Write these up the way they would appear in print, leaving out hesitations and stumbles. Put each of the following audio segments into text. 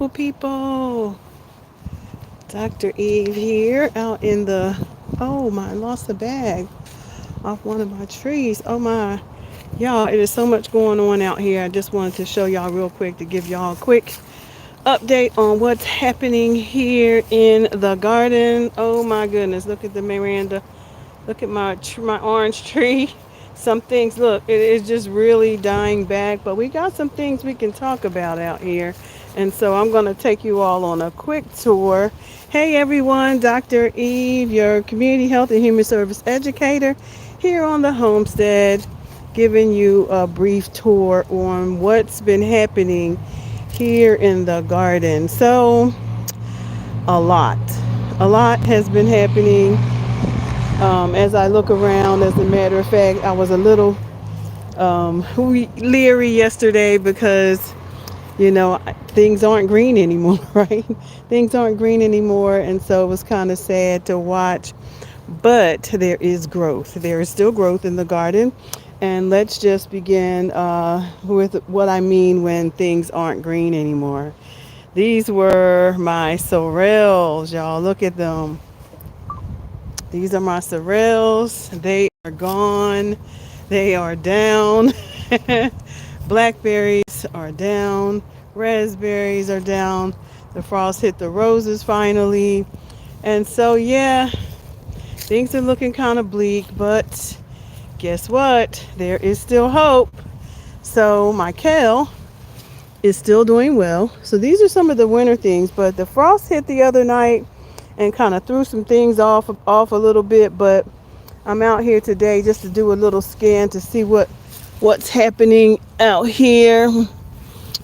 Well, people, Dr. Eve here out in the, oh my, I lost a bag off one of my trees. Oh my, y'all, it is so much going on out here. I just wanted to show y'all real quick to give y'all a quick update on what's happening here in the garden. Oh my goodness, look at the Miranda. Look at my orange tree. Some things, look, it is just really dying back, but we got some things we can talk about out here. And so I'm going to take you all on a quick tour. Hey everyone, Dr. Eve, your community health and human service educator here on the homestead, giving you a brief tour on what's been happening here in the garden. So, a lot. A lot has been happening. As I look around, as a matter of fact, I was a little leery yesterday because, things aren't green anymore, right? Things aren't green anymore, and so it was kind of sad to watch. But there is growth. There is still growth in the garden. And let's just begin with what I mean when things aren't green anymore. These were my sorrels, y'all. Look at them. These are my sorrels. They are gone. They are down. Blackberries are down. Raspberries are down. The frost hit the roses finally. And so, yeah, things are looking kind of bleak, but guess what? There is still hope. So, my kale is still doing well. So, these are some of the winter things, but the frost hit the other night and kind of threw some things off a little bit, but I'm out here today just to do a little scan to see what's happening out here.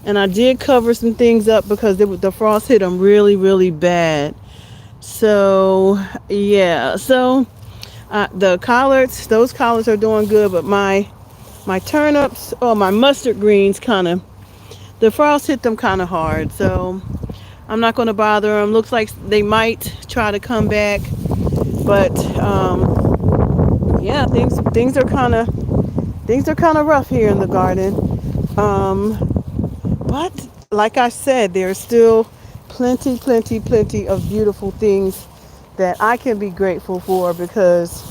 And I did cover some things up because the frost hit them really, really bad. So yeah, so the collards, those collards are doing good, but my turnips or my mustard greens the frost hit them kind of hard. So I'm not going to bother them. Looks like they might try to come back, but yeah, things are kind of rough here in the garden. But like I said, there's still plenty, plenty, plenty of beautiful things that I can be grateful for because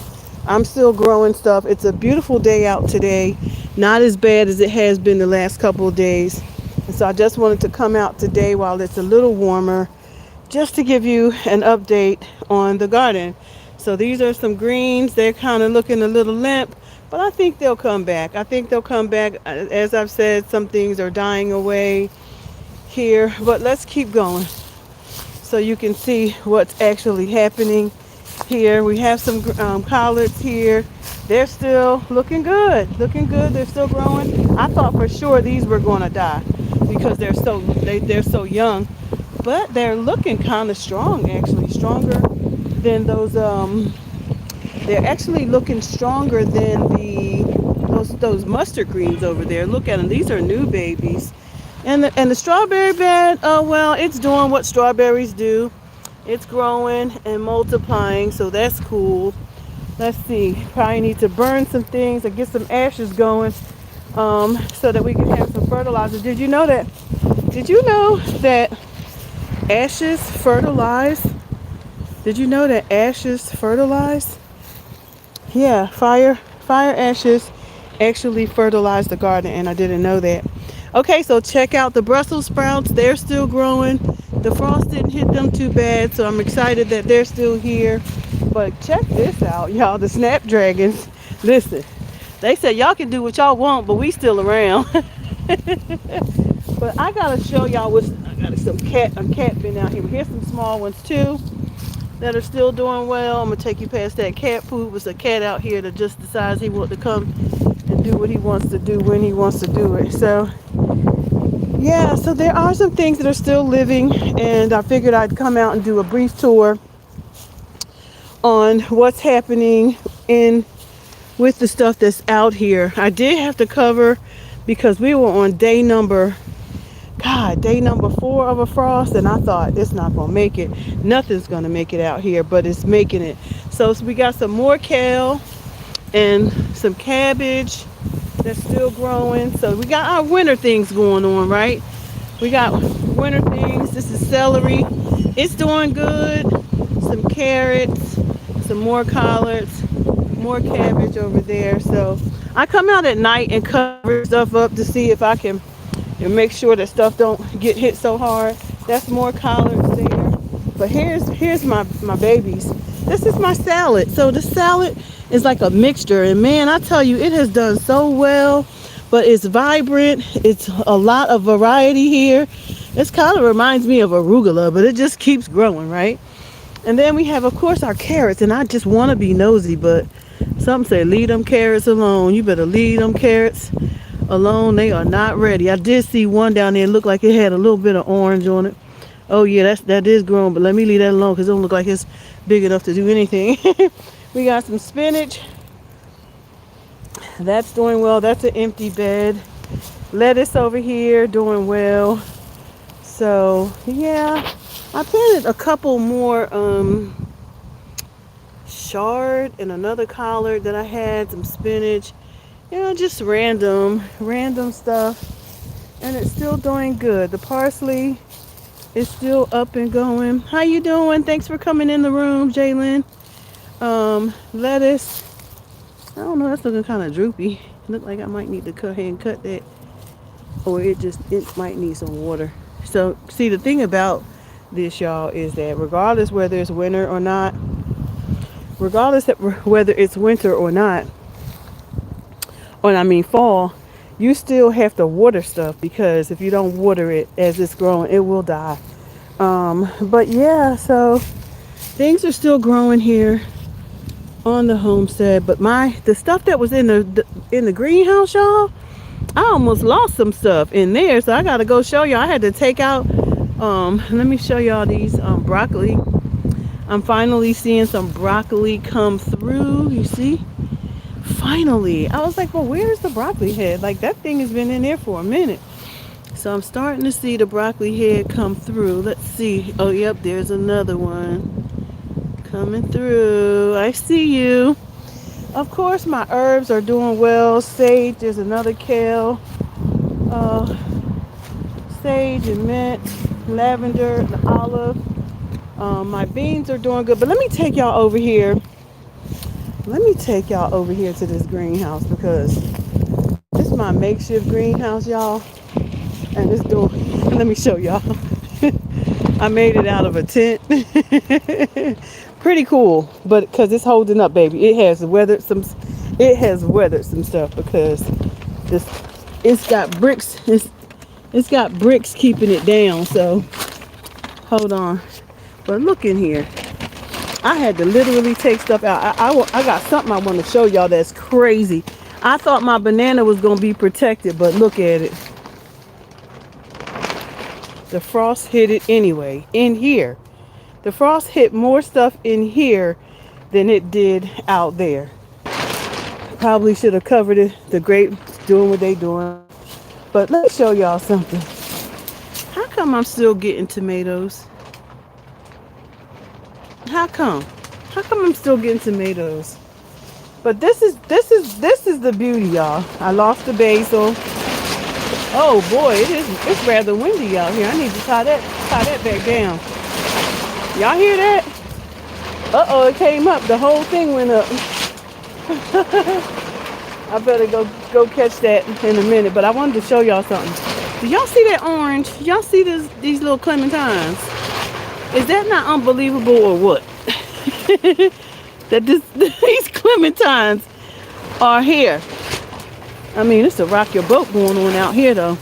I'm still growing stuff. It's a beautiful day out today, not as bad as it has been the last couple of days. And so I just wanted to come out today while it's a little warmer just to give you an update on the garden. So these are some greens. They're kind of looking a little limp, but I think they'll come back. I think they'll come back. As I've said, some things are dying away here, but let's keep going so you can see what's actually happening here. We have some collards here. They're still looking good, looking good. They're still growing. I thought for sure these were going to die because they're so young, but they're looking kind of strong, actually stronger than those. They're actually looking stronger than those mustard greens over there. Look at them. These are new babies. And the strawberry bed, oh well, it's doing what strawberries do. It's growing and multiplying, so that's cool. Let's see. Probably need to burn some things or get some ashes going, so that we can have some fertilizer. Did you know that ashes fertilize? Did you know that ashes fertilize? Yeah, fire ashes actually fertilize the garden, and I didn't know that. Okay, so check out the Brussels sprouts. They're still growing. The frost didn't hit them too bad, so I'm excited that they're still here. But check this out, y'all. The snapdragons. Listen, they said y'all can do what y'all want, but we still around. But I gotta show y'all I got some cat been out here. But here's some small ones too that are still doing well. I'm gonna take you past that cat poop. It's a cat out here that just decides he wants to come and do what he wants to do when he wants to do it. So yeah, so there are some things that are still living, and I figured I'd come out and do a brief tour on what's happening in with the stuff that's out here. I did have to cover because we were on day number 4 of a frost, and I thought it's not gonna make it. Nothing's gonna make it out here, but it's making it. So we got some more kale and some cabbage that's still growing. So we got our winter things going on, right? We got winter things This is celery. It's doing good. Some carrots, some more collards, more cabbage over there. So I come out at night and cover stuff up to see if I can make sure that stuff don't get hit so hard. That's more collards there. But here's my babies. This is my salad. So the salad is like a mixture, and man, I tell you, it has done so well. But it's vibrant. It's a lot of variety here. This kind of reminds me of arugula, but it just keeps growing, right? And then we have, of course, our carrots. And I just want to be nosy, but some say leave them carrots alone. You better leave them carrots alone. They are not ready. I did see one down there. It looked like it had a little bit of orange on it. Oh yeah, that is grown, but let me leave that alone because it don't look like it's big enough to do anything. We got some spinach. That's doing well. That's an empty bed. Lettuce over here doing well. So yeah, I planted a couple more chard and another collard that I had, some spinach, just random stuff, and it's still doing good. The parsley is still up and going. How you doing? Thanks for coming in the room, Jalen. Lettuce, I don't know, that's looking kind of droopy. Look like I might need to go ahead and cut that, or it might need some water. So see, the thing about this, y'all, is that regardless whether it's winter or not, or I mean fall, you still have to water stuff, because if you don't water it as it's growing, it will die. But yeah, so things are still growing here on the homestead. But the stuff that was in the greenhouse, y'all, I almost lost some stuff in there, so I gotta go show y'all. I had to take out. Let me show y'all these broccoli. I'm finally seeing some broccoli come through. You see? Finally. I was like, well, where's the broccoli head? Like, that thing has been in there for a minute. So I'm starting to see the broccoli head come through. Let's see. Oh, yep, there's another one coming through. I see you. Of course, my herbs are doing well. Sage, there's another kale. Sage and mint, lavender, the olive. My beans are doing good. But let me take y'all over here. To this greenhouse, because this is my makeshift greenhouse, y'all. And let me show y'all. I made it out of a tent. Pretty cool, but because it's holding up, baby. It has weathered some stuff, because it's got bricks. It's got bricks keeping it down. So hold on. But look in here. I had to literally take stuff out. I got something I want to show y'all that's crazy. I thought my banana was going to be protected, but look at it. The frost hit it anyway. In here. The frost hit more stuff in here than it did out there. Probably should have covered it. The grapes doing what they doing. But let me show y'all something. How come I'm still getting tomatoes? How come I'm still getting tomatoes? But this is the beauty, y'all. I lost the basil. Oh boy, it's rather windy out here. I need to tie that back down. Y'all hear that? Uh-oh, it came up. The whole thing went up. I better go catch that in a minute. But I wanted to show y'all something. Do y'all see that orange? Y'all see these little clementines? Is that not unbelievable, or what? That these clementines are here. I mean, it's a rock your boat going on out here, though.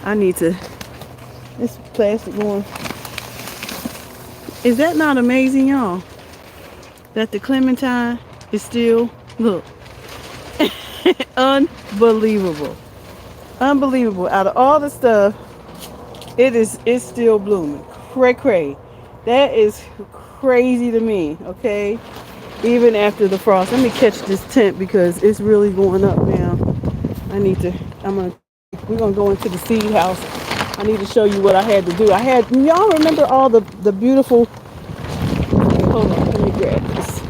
This plastic going. Is that not amazing, y'all? That the clementine is still, look. Unbelievable. Out of all the stuff, it's still blooming. Cray. That is crazy to me, okay? Even after the frost. Let me catch this tent, because it's really going up now. We're gonna go into the seed house. I need to show you what I had to do. Y'all remember all the beautiful, hold on, let me grab this.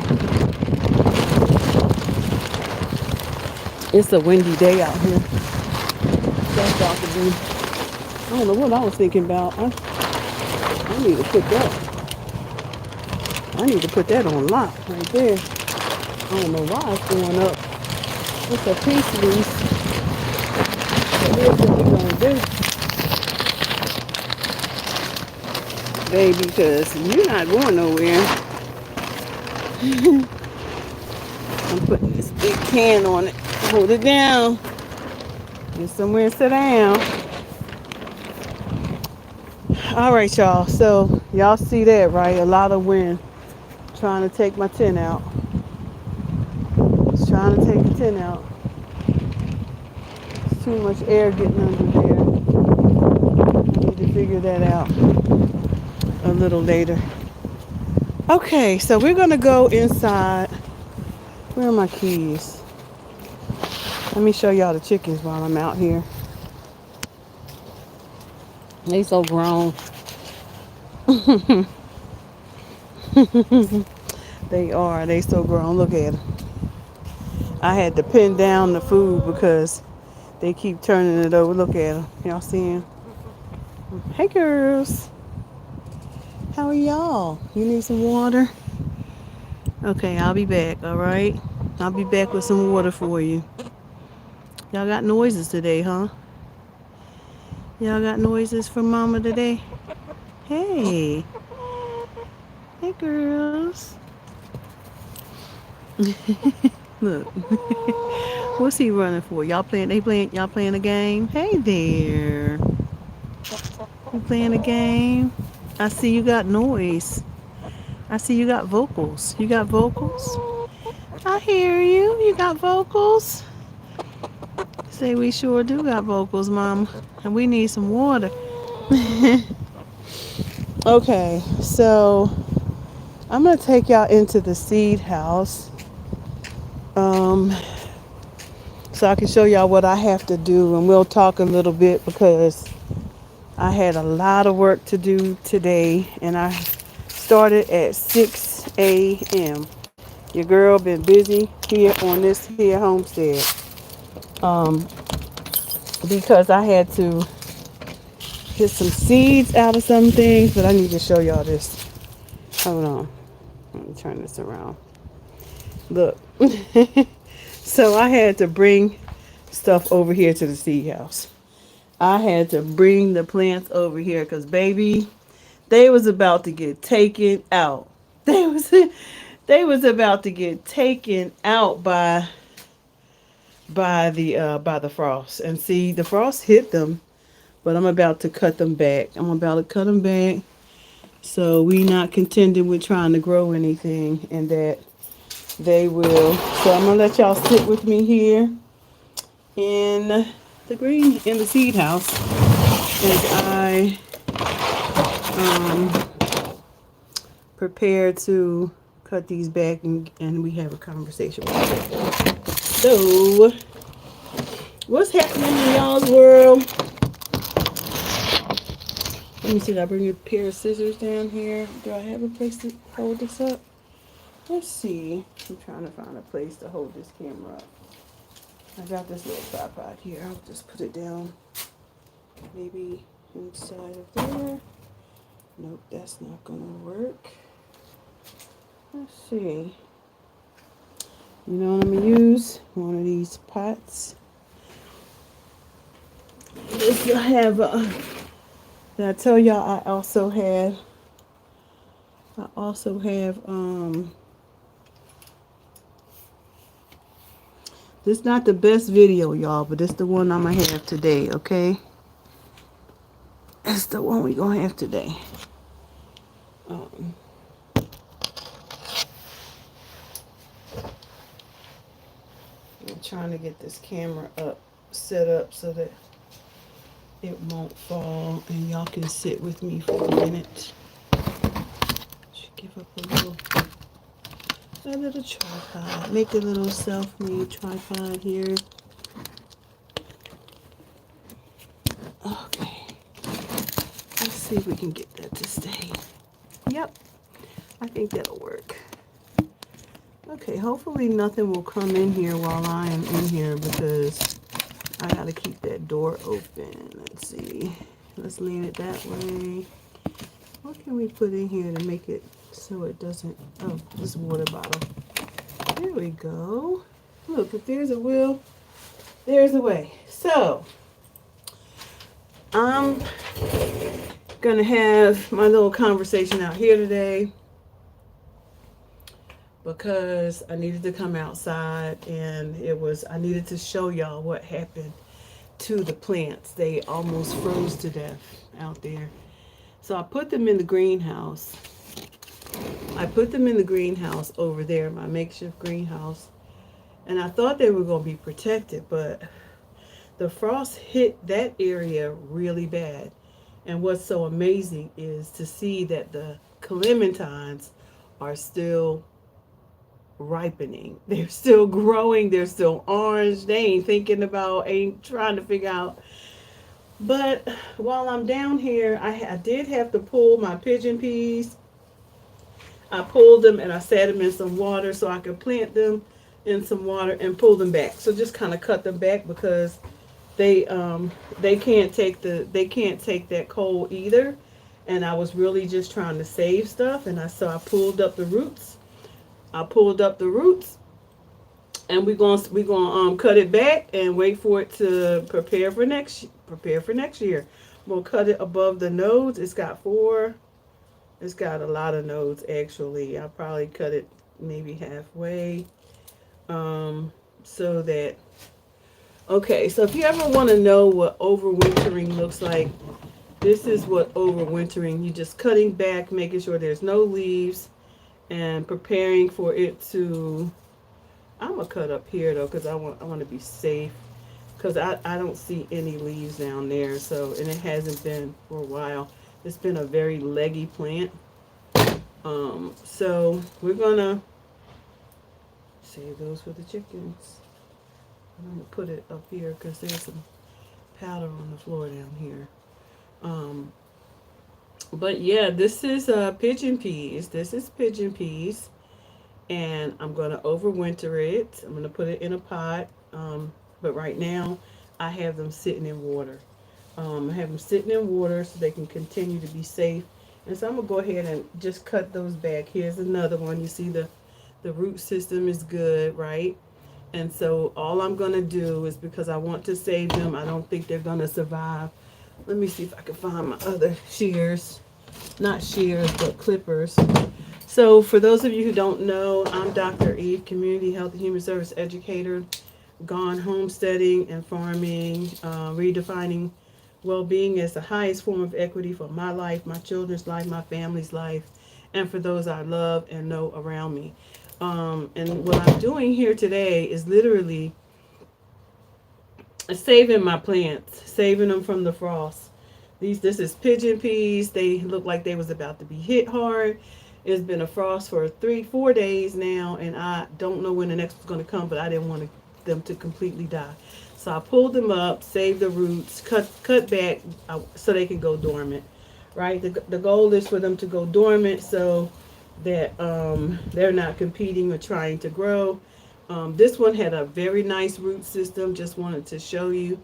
It's a windy day out here. That's about to be, I don't know what I was thinking about. I need to put that. I need to put that on lock right there. I don't know why it's going up. It's a piece loose. But here's what we're gonna do, baby, because you're not going nowhere. I'm putting this big can on it. Hold it down. Get somewhere to sit down. All right, y'all. So y'all see that, right? A lot of wind trying to take my tent out. It's trying to take the tent out. There's too much air getting under there. I need to figure that out a little later. Okay, so we're gonna go inside. Where are my keys? Let me show y'all the chickens while I'm out here. They so grown. They are. They so grown. Look at them. I had to pin down the food because they keep turning it over. Look at them. Y'all seeing? Hey, girls. How are y'all? You need some water? Okay, I'll be back. All right. I'll be back with some water for you. Y'all got noises today, huh? Y'all got noises from Mama today? Hey. Hey, girls. Look. What's he running for? Y'all playing? Y'all playing a game? Hey there. You playing a game? I see you got noise. I see you got vocals. You got vocals? I hear you. You got vocals? Say we sure do got vocals, Mama. And we need some water. Okay, so I'm going to take y'all into the seed house. So I can show y'all what I have to do, and we'll talk a little bit because I had a lot of work to do today, and I started at 6 a.m. Your girl been busy here on this here homestead, because I had to get some seeds out of some things, but I need to show y'all this. Hold on. Let me turn this around. Look. So I had to bring stuff over here to the seed house. I had to bring the plants over here because, baby, they was about to get taken out. They was about to get taken out by the frost. And see, the frost hit them, but I'm about to cut them back. So we not contending with trying to grow anything, and that they will. So I'm gonna let y'all sit with me here in the seed house as I prepare to cut these back, and we have a conversation. So what's happening in y'all's world? Let me see, did I bring a pair of scissors down here? Do I have a place to hold this up? Let's see. I'm trying to find a place to hold this camera up. I got this little tripod here. I'll just put it down. Maybe inside of there. Nope, that's not gonna work. Let's see. You know what I'm gonna use? One of these pots. This will have did I tell y'all I also have this is not the best video, y'all, but it's the one I'm gonna have today, okay? It's the one we're gonna have today. I'm trying to get this camera set up so that it won't fall, and y'all can sit with me for a minute. Should give up a little tripod. Make a little self-made tripod here. Okay. Let's see if we can get that to stay. Yep. I think that'll work. Okay, hopefully nothing will come in here while I am in here because I gotta keep that door open. Let's see. Let's lean it that way. Okay. can we put in here to make it so it doesn't, oh, this water bottle. There we go. Look, if there's a will, there's a way. So, I'm gonna have my little conversation out here today because I needed to come outside and I needed to show y'all what happened to the plants. They almost froze to death out there. So I put them in the greenhouse. Over there, my makeshift greenhouse. And I thought they were going to be protected, but the frost hit that area really bad. And what's so amazing is to see that the clementines are still ripening. They're still growing. They're still orange. They ain't trying to figure out. But while I'm down here, I did have to pull my pigeon peas. I pulled them and I set them in some water so I could plant them in some water and pull them back. So just kind of cut them back because they can't take that cold either. And I was really just trying to save stuff, and I pulled up the roots. And we're gonna cut it back and wait for it to prepare for next year. We'll cut it above the nodes. It's got a lot of nodes actually. I'll probably cut it maybe halfway. So if you ever want to know what overwintering looks like, this is what overwintering. You're just cutting back, making sure there's no leaves, and preparing for it to. I'm gonna cut up here though because I want to be safe, because I don't see any leaves down there. So, and it hasn't been for a while. It's been a very leggy plant. So we're gonna save those for the chickens. I'm gonna put it up here because there's some powder on the floor down here. But yeah, this is pigeon peas. And I'm gonna overwinter it. I'm gonna put it in a pot. But right now, I have them sitting in water. So they can continue to be safe. And so I'm gonna go ahead and just cut those back. Here's another one. You see the root system is good, right? And so all I'm gonna do is, because I want to save them, I don't think they're gonna survive. Let me see if I can find my other shears. Not shears, but clippers. So for those of you who don't know, I'm Dr. Eve, Community Health and Human Service Educator, gone homesteading and farming, redefining well-being as the highest form of equity for my life, my children's life, my family's life, and for those I love and know around me. And what I'm doing here today is literally saving my plants, saving them from the frost. This is pigeon peas. They look like they was about to be hit hard. It's been a frost for 3-4 days now, and I don't know when the next one's going to come, but I didn't want them to completely die. So I pulled them up, saved the roots, cut back so they can go dormant, right? The goal is for them to go dormant so that they're not competing or trying to grow. This one had a very nice root system. Just wanted to show you.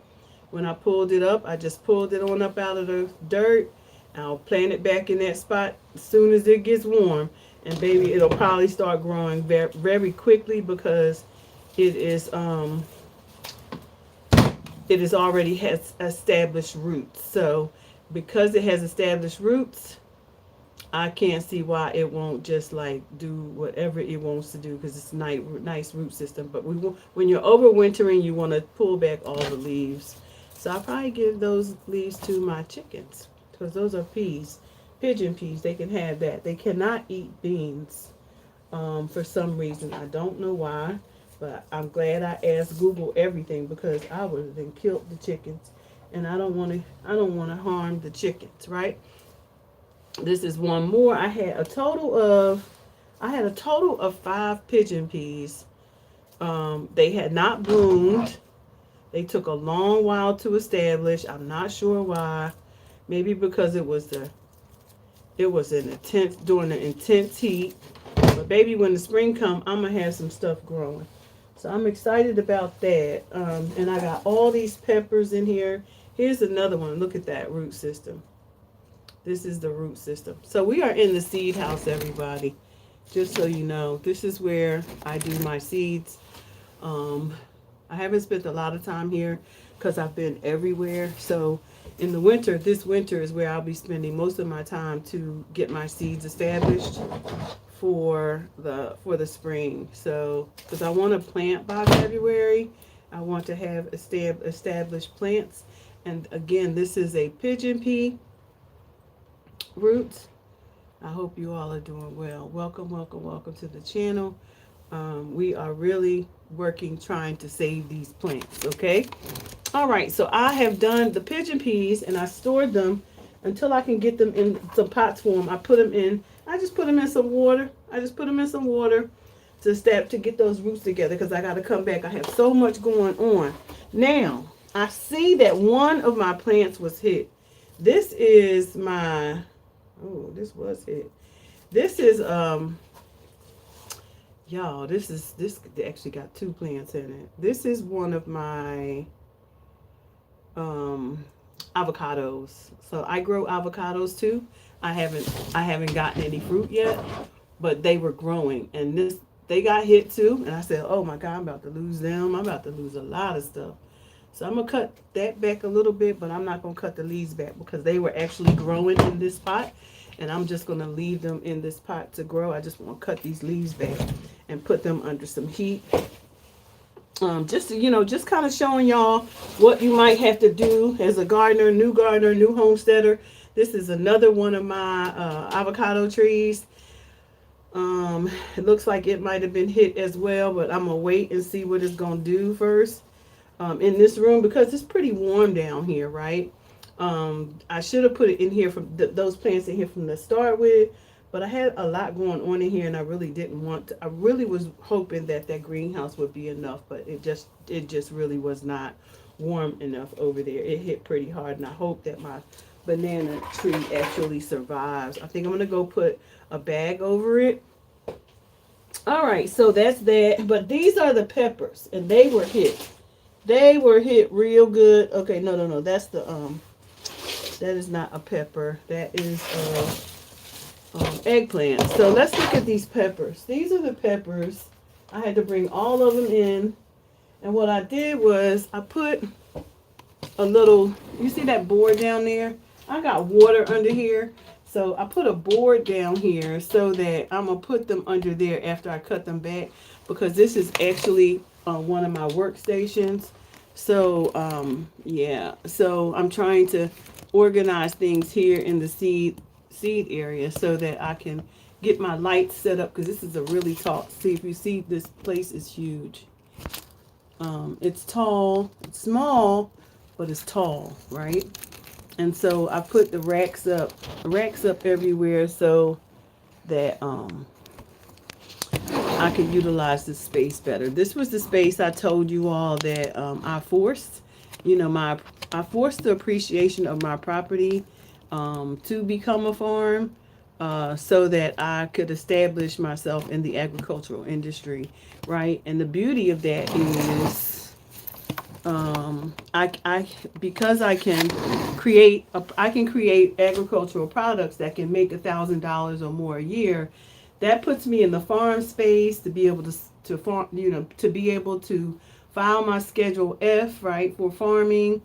When I pulled it up, I just pulled it on up out of the dirt. I'll plant it back in that spot as soon as it gets warm. And baby, it'll probably start growing very, very quickly because it already has established roots. So because it has established roots, I can't see why it won't just like do whatever it wants to do, because it's a nice root system. But when you're overwintering, you want to pull back all the leaves. So I'll probably give those leaves to my chickens, because those are peas, pigeon peas. They can have that. They cannot eat beans for some reason. I don't know why, but I'm glad I asked Google everything, because I would have then killed the chickens, and I don't want to harm the chickens, right? This is one more. I had a total of 5 pigeon peas. They had not bloomed. They took a long while to establish. I'm not sure why. Maybe because it was during the intense heat. But baby, when the spring comes, I'm gonna have some stuff growing. So I'm excited about that. And I got all these peppers in here. Here's another one. Look at that root system. This is the root system. So we are in the seed house, everybody. Just so you know, this is where I do my seeds. Um, I haven't spent a lot of time here because I've been everywhere. So in the winter, this winter is where I'll be spending most of my time to get my seeds established for the spring. So because I want to plant by February, I want to have established plants. And again, this is a pigeon pea root. I hope you all are doing well. Welcome, welcome, welcome to the channel. We are really working trying to save these plants, okay? All right, so I have done the pigeon peas and I stored them until I can get them in some pots for them. I just put them in some water. I just put them in some water to get those roots together because I got to come back. I have so much going on. Now, I see that one of my plants was hit. This is my, oh, this was hit. This is, y'all, this actually got two plants in it. This is one of my avocados. So I grow avocados too. I haven't gotten any fruit yet, but they were growing and this they got hit too. And I said, oh my God, I'm about to lose them. I'm about to lose a lot of stuff. So I'm gonna cut that back a little bit, but I'm not gonna cut the leaves back because they were actually growing in this pot. And I'm just gonna leave them in this pot to grow. I just want to cut these leaves back and put them under some heat. Just kind of showing y'all what you might have to do as a gardener, new homesteader. This is another one of my avocado trees. It looks like it might have been hit as well, but I'm gonna wait and see what it's gonna do first in this room because it's pretty warm down here, right? I should have put it in here from those plants in here from the start with, but I had a lot going on in here and I really didn't want to. I really was hoping that greenhouse would be enough, but it just really was not warm enough over there. It hit pretty hard and I hope that my banana tree actually survives. I think I'm going to go put a bag over it. All right, so that's that. But these are the peppers and they were hit. They were hit real good. Okay, no. That's the that is not a pepper. That is eggplant. So let's look at these peppers. These are the peppers. I had to bring all of them in. And what I did was I put a little, you see that board down there? I got water under here. So I put a board down here so that I'm going to put them under there after I cut them back. Because this is actually one of my workstations. So, yeah. So I'm trying to organize things here in the seed area so that I can get my lights set up because this is a really tall. See, if you see, this place is huge. It's tall, it's small, but it's tall, right? And so I put the racks up everywhere so that I could utilize this space better. This was the space I told you all that I forced. I forced the appreciation of my property to become a farm so that I could establish myself in the agricultural industry, right? And the beauty of that is because I can create agricultural products that can make $1,000 or more a year. That puts me in the farm space to be able to farm, to be able to file my Schedule F, right, for farming,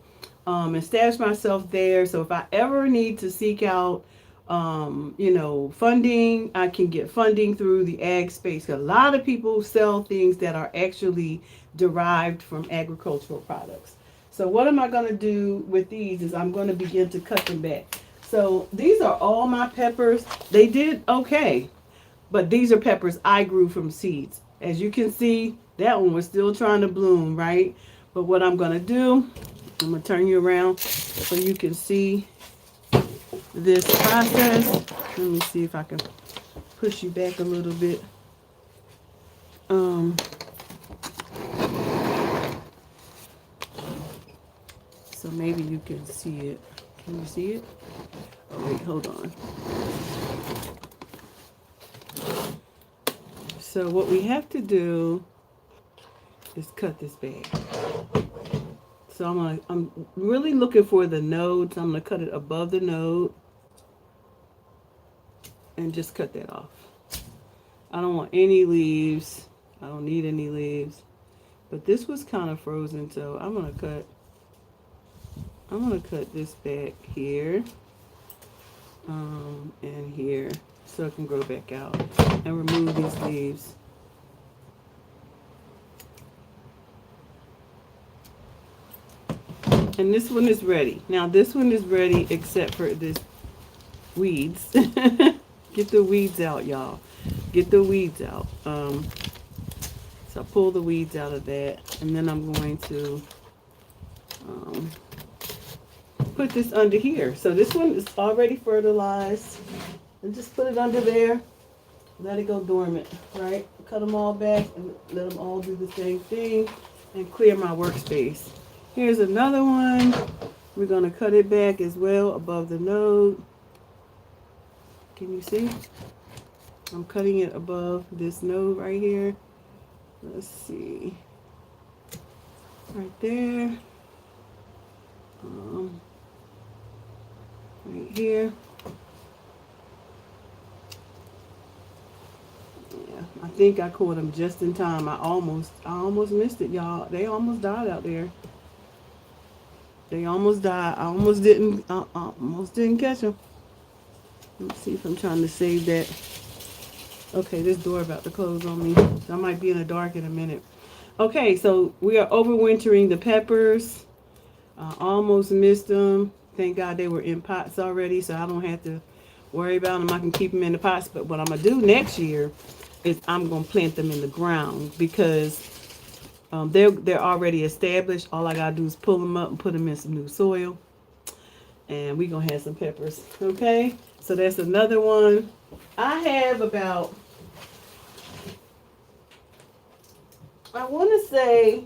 establish myself there. So if I ever need to seek out, funding, I can get funding through the ag space. A lot of people sell things that are actually derived from agricultural products. So what am I going to do with these is I'm going to begin to cut them back. So these are all my peppers. They did okay, but these are peppers I grew from seeds. As you can see, that one was still trying to bloom, right? But what I'm going to do, I'm going to turn you around so you can see this process. Let me see if I can push you back a little bit. So maybe you can see it. Can you see it? Oh wait, hold on. So what we have to do is cut this bag. So I'm really looking for the nodes. I'm gonna cut it above the node. and just cut that off. I don't want any leaves. I don't need any leaves. But this was kind of frozen, so I'm gonna cut this back here, and here, so it can grow back out, and remove these leaves. And this one is ready. Now this one is ready except for this weeds. Get the weeds out, y'all. Get the weeds out. So I pull the weeds out of that, and then I'm going to put this under here. So this one is already fertilized, and just put it under there. Let it go dormant, right? Cut them all back and let them all do the same thing, and clear my workspace. Here's another one. We're going to cut it back as well above the node. Can you see? I'm cutting it above this node right here. Let's see. Right there. Right here. Yeah, I think I caught them just in time. I almost missed it, y'all. They almost died out there. They almost died. I almost didn't catch them. Let's see if I'm trying to save that. Okay, this door about to close on me. I might be in the dark in a minute. Okay, so we are overwintering the peppers. I almost missed them. Thank God they were in pots already, so I don't have to worry about them. I can keep them in the pots. But what I'm going to do next year is I'm going to plant them in the ground, because they're already established. All I got to do is pull them up and put them in some new soil. And we're going to have some peppers. Okay, so that's another one. I have about, I want to say,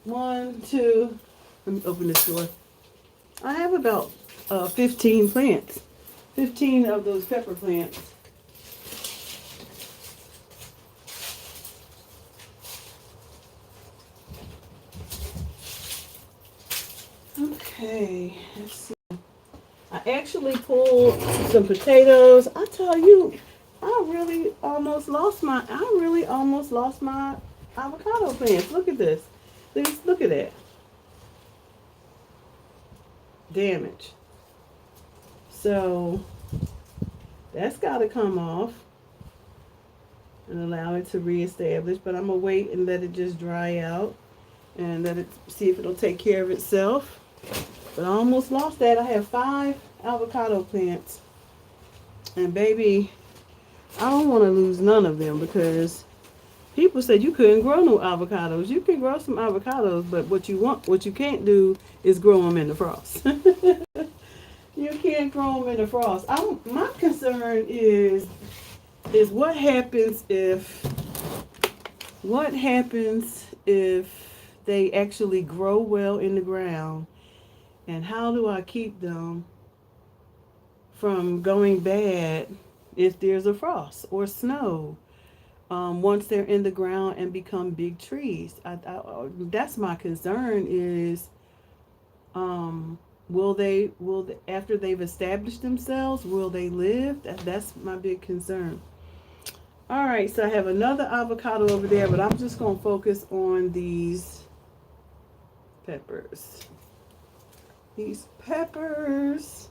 1, 2, let me open this door. I have about 15 plants. 15 of those pepper plants. Okay, let's see. I actually pulled some potatoes. I tell you, I really almost lost my avocado plants. Look at this. Look at that. Damage. So that's got to come off and allow it to reestablish. But I'm gonna wait and let it just dry out and let it see if it'll take care of itself. But I almost lost that. I have 5 avocado plants, and baby, I don't want to lose none of them, because people said you couldn't grow no avocados. You can grow some avocados, but what you can't do is grow them in the frost. You can't grow them in the frost. My concern is what happens if they actually grow well in the ground, and how do I keep them from going bad if there's a frost or snow? Once they're in the ground and become big trees, that's my concern. Is will they after they've established themselves, will they live? That's my big concern. All right, so I have another avocado over there, but I'm just gonna focus on these peppers. These peppers,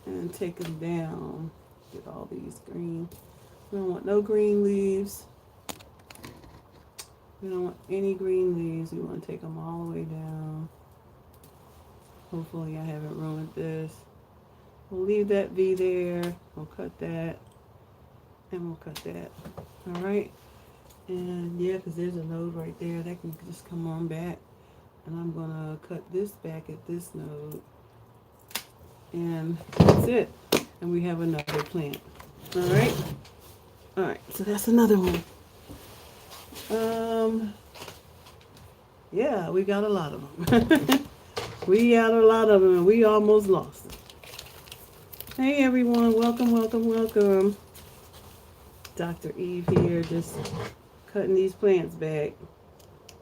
and take them down. Get all these green. We don't want no green leaves. We don't want any green leaves. We want to take them all the way down. Hopefully I haven't ruined this. We'll leave that V there. We'll cut that. And we'll cut that. All right. And yeah, because there's a node right there. That can just come on back. And I'm going to cut this back at this node. And that's it. And we have another plant. All right. All right. So that's another one. Yeah, we got a lot of them. We got a lot of them, and we almost lost them. Hey, everyone. Welcome, welcome, welcome. Dr. Eve here, just cutting these plants back.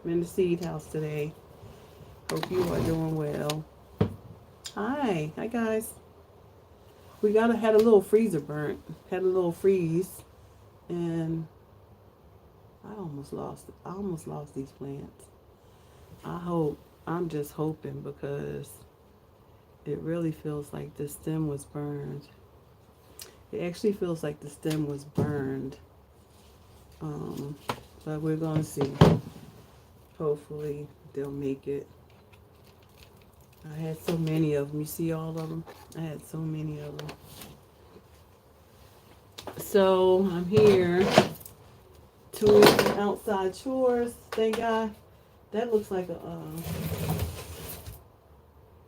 I'm in the seed house today. Hope you are doing well. Hi guys. we had a little freezer burnt, had a little freeze, and I almost lost these plants. I hope, I'm just hoping because it really feels like the stem was burned. It actually feels like the stem was burned. Um, but we're gonna see. Hopefully they'll make it. I had so many of them. You see all of them? I had so many of them. So I'm here doing some outside chores. Thank God. That looks like a.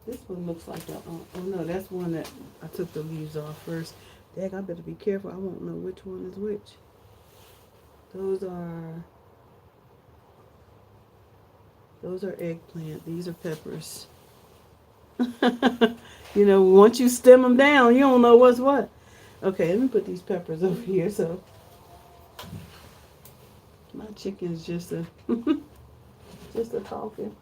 This one looks like a. Oh no, that's one that I took the leaves off first. Dang, I better be careful. I won't know which one is which. Those are. Those are eggplant. These are peppers. You know, once you stem them down, you don't know what's what. Okay, let me put these peppers over here. So my chicken's just a just a talking.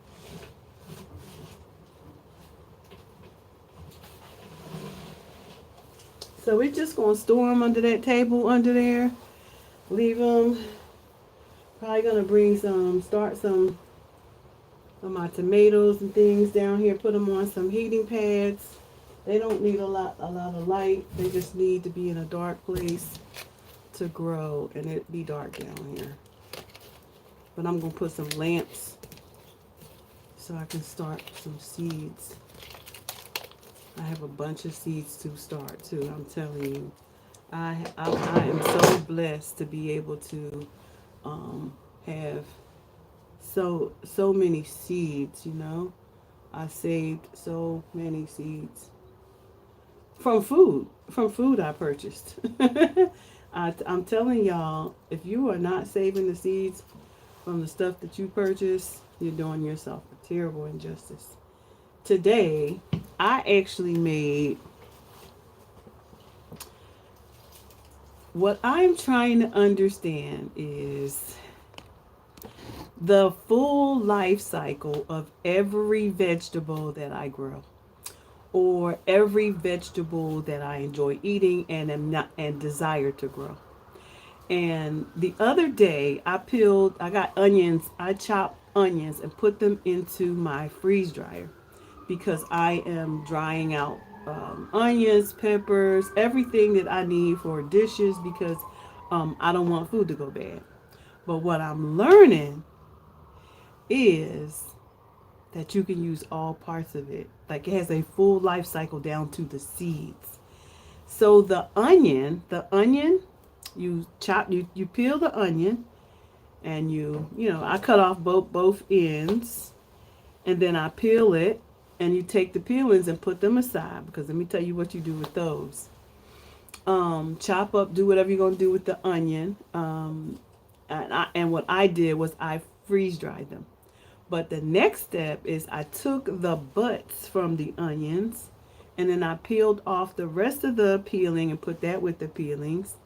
So we're just gonna store them under that table under there. Leave them. Probably gonna start some of my tomatoes and things down here. Put them on some heating pads. They don't need a lot of light. They just need to be in a dark place to grow, and it be dark down here. But I'm gonna put some lamps so I can start some seeds. I have a bunch of seeds to start too. I'm telling you, I am so blessed to be able to have so many seeds. You know, I saved so many seeds from food I purchased. I'm telling y'all, if you are not saving the seeds from the stuff that you purchase, you're doing yourself a terrible injustice. Today, I actually made what I'm trying to understand is the full life cycle of every vegetable that I grow or every vegetable that I enjoy eating and am not and desire to grow. And the other day I got onions, I chopped onions and put them into my freeze dryer because I am drying out onions, peppers, everything that I need for dishes because I don't want food to go bad. But what I'm learning is that you can use all parts of it. Like it has a full life cycle down to the seeds. So the onion, you peel the onion and I cut off both ends and then I peel it and you take the peelings and put them aside because let me tell you what you do with those. Chop up, do whatever you're gonna do with the onion. And what I did was I freeze dried them. But the next step is I took the butts from the onions and then I peeled off the rest of the peeling and put that with the peelings.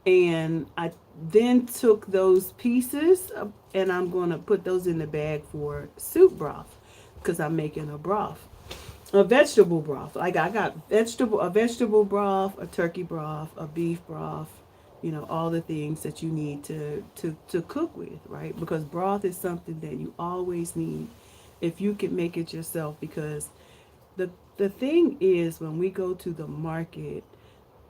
And I then took those pieces and I'm going to put those in the bag for soup broth because I'm making a broth. A vegetable broth. Like I got a vegetable broth, a turkey broth, a beef broth, all the things that you need to cook with, right? Because broth is something that you always need if you can make it yourself because the thing is when we go to the market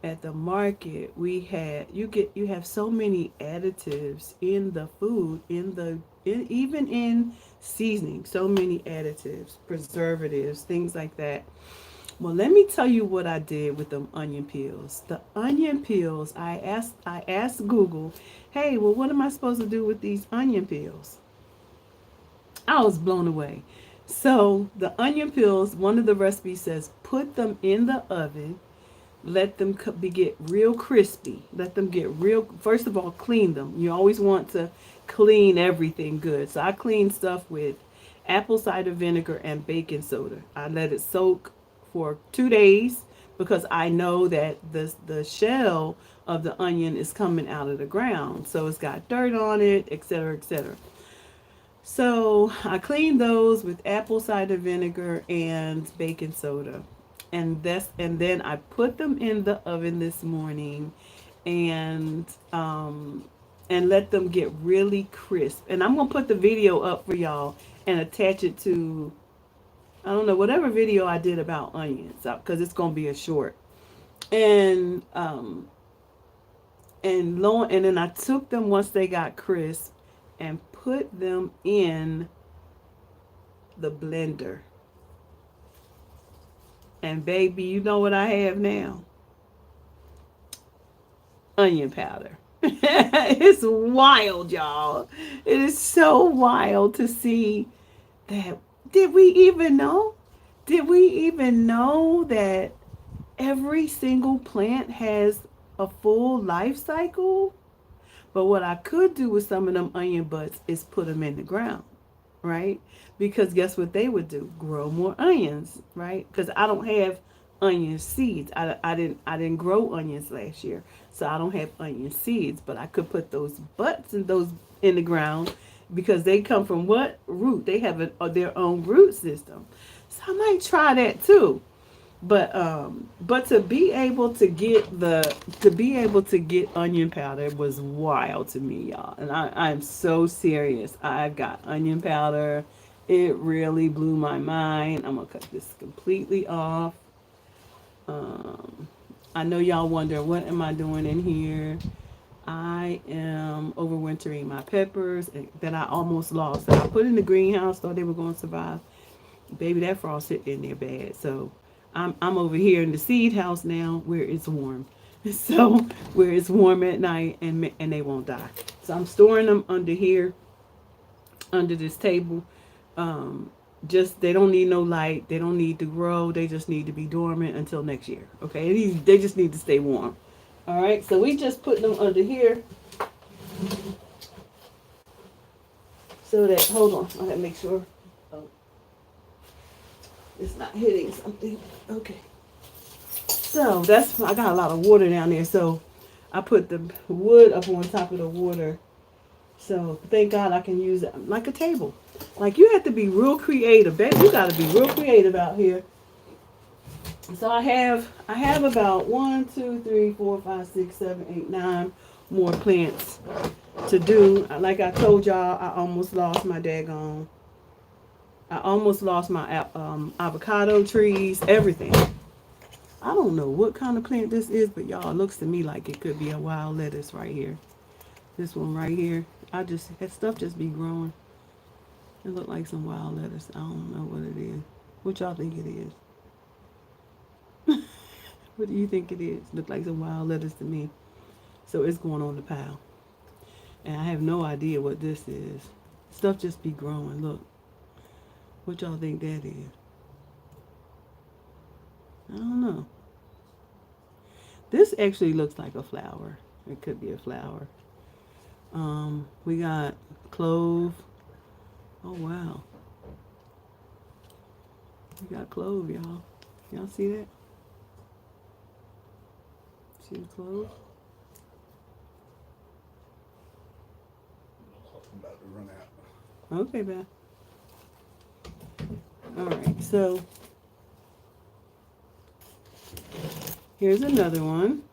at the market you have so many additives in the food even in seasoning, so many additives, preservatives, things like that. Well, let me tell you what I did with them onion peels. The onion peels, I asked Google, hey, well, what am I supposed to do with these onion peels? I was blown away. So the onion peels, one of the recipes says put them in the oven, let them get real crispy. Let them get real. First of all, clean them. You always want to clean everything good. So I clean stuff with apple cider vinegar and baking soda. I let it soak for 2 days because I know that the shell of the onion is coming out of the ground. So it's got dirt on it, etc., etc. So I cleaned those with apple cider vinegar and baking soda. And then I put them in the oven this morning, and let them get really crisp. And I'm gonna put the video up for y'all and attach it to, I don't know, whatever video I did about onions, because it's gonna be a short. And and then I took them once they got crisp and put them in the blender. And baby, you know what I have now? Onion powder. It's wild, y'all. It is so wild to see that. Did we even know? Did we even know that every single plant has a full life cycle? But what I could do with some of them onion butts is put them in the ground, right? Because guess what they would do? Grow more onions, right? Because I don't have onion seeds. I didn't grow onions last year, so I don't have onion seeds. But I could put those butts and those in the ground because they come from what root? They have their own root system. So I might try that too. But to be able to get onion powder was wild to me, y'all. And I'm so serious. I've got onion powder. It really blew my mind. I'm gonna cut this completely off. um I know y'all wonder what am I doing in here. I am overwintering my peppers that I almost lost, that I put in the greenhouse, thought they were going to survive. Baby, that frost hit in there bad. So I'm over here in the seed house now where it's warm. So where it's warm at night, and they won't die. So I'm storing them under here, under this table. Um, just they don't need no light. They don't need to grow. They just need to be dormant until next year. Okay, they just need to stay warm. All right. So we just put them under here so that, hold on, I gotta make sure. Oh, it's not hitting something. Okay. So I got a lot of water down there. So I put the wood up on top of the water. So thank God I can use it like a table. Like, you have to be real creative, baby. You got to be real creative out here. So I have about 1, 2, 3, 4, 5, 6, 7, 8, 9 more plants to do. Like I told y'all, I almost lost my daggone. I almost lost my avocado trees, everything. I don't know what kind of plant this is, but y'all, it looks to me like it could be a wild lettuce right here. This one right here. That stuff just be growing. It look like some wild lettuce. I don't know what it is. What y'all think it is? What do you think it is? Look like some wild lettuce to me. So it's going on the pile. And I have no idea what this is. Stuff just be growing. Look. What y'all think that is? I don't know. This actually looks like a flower. It could be a flower. We got clove. Oh wow. We got clove, y'all. Y'all see that? See the clove? I'm about to run out. Okay, Beth. Alright, so here's another one.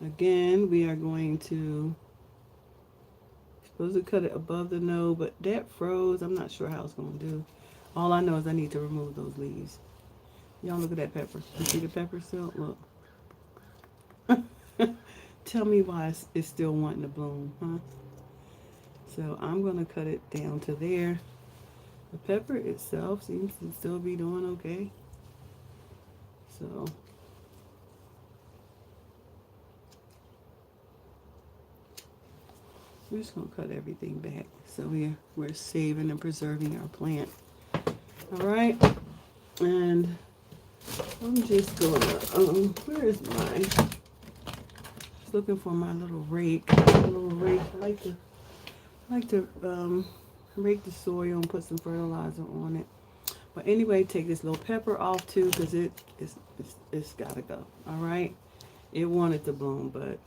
Again, we are going to supposed to cut it above the node, but that froze. I'm not sure how it's going to do. All I know is I need to remove those leaves. Y'all look at that pepper. You see the pepper still? Look. Tell me why it's still wanting to bloom, huh? So I'm going to cut it down to there. The pepper itself seems to still be doing okay. So we're just gonna cut everything back. So we're saving and preserving our plant. All right, and I'm just gonna where is mine? Just looking for my little rake. I like to rake the soil and put some fertilizer on it. But anyway, take this little pepper off too, because it's gotta go. All right, it wanted to bloom, but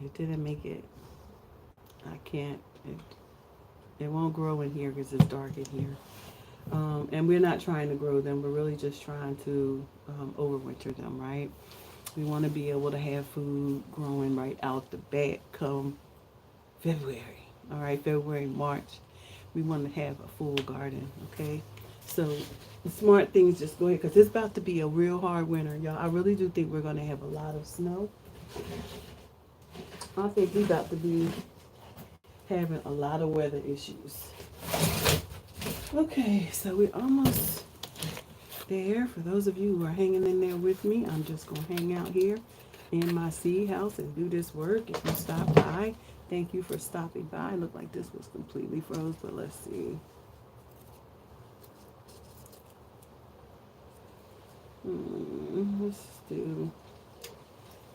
it didn't make it. I can't. It won't grow in here because it's dark in here. And we're not trying to grow them. We're really just trying to overwinter them, right? We want to be able to have food growing right out the bat come February. All right, February, March. We want to have a full garden, okay? So the smart things just go ahead because it's about to be a real hard winter, y'all. I really do think we're going to have a lot of snow. I think we're about to be having a lot of weather issues. Okay, so we're almost there. For those of you who are hanging in there with me, I'm just going to hang out here in my seed house and do this work. If you stop by, thank you for stopping by. It looked like this was completely froze, but let's see.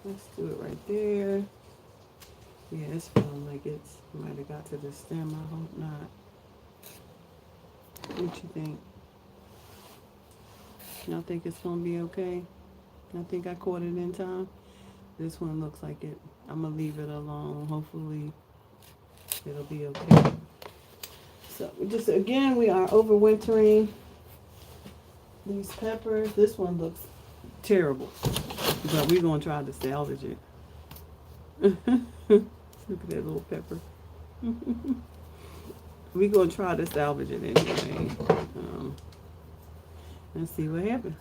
Let's do it right there. Yeah, it's feeling like it's might have got to the stem. I hope not. What you think? Y'all think it's gonna be okay? I think I caught it in time. This one looks like it. I'm gonna leave it alone. Hopefully it'll be okay. So just again, we are overwintering these peppers. This one looks terrible, but we're gonna try to salvage it. Look at that little pepper. We're gonna try to salvage it anyway. And see what happens.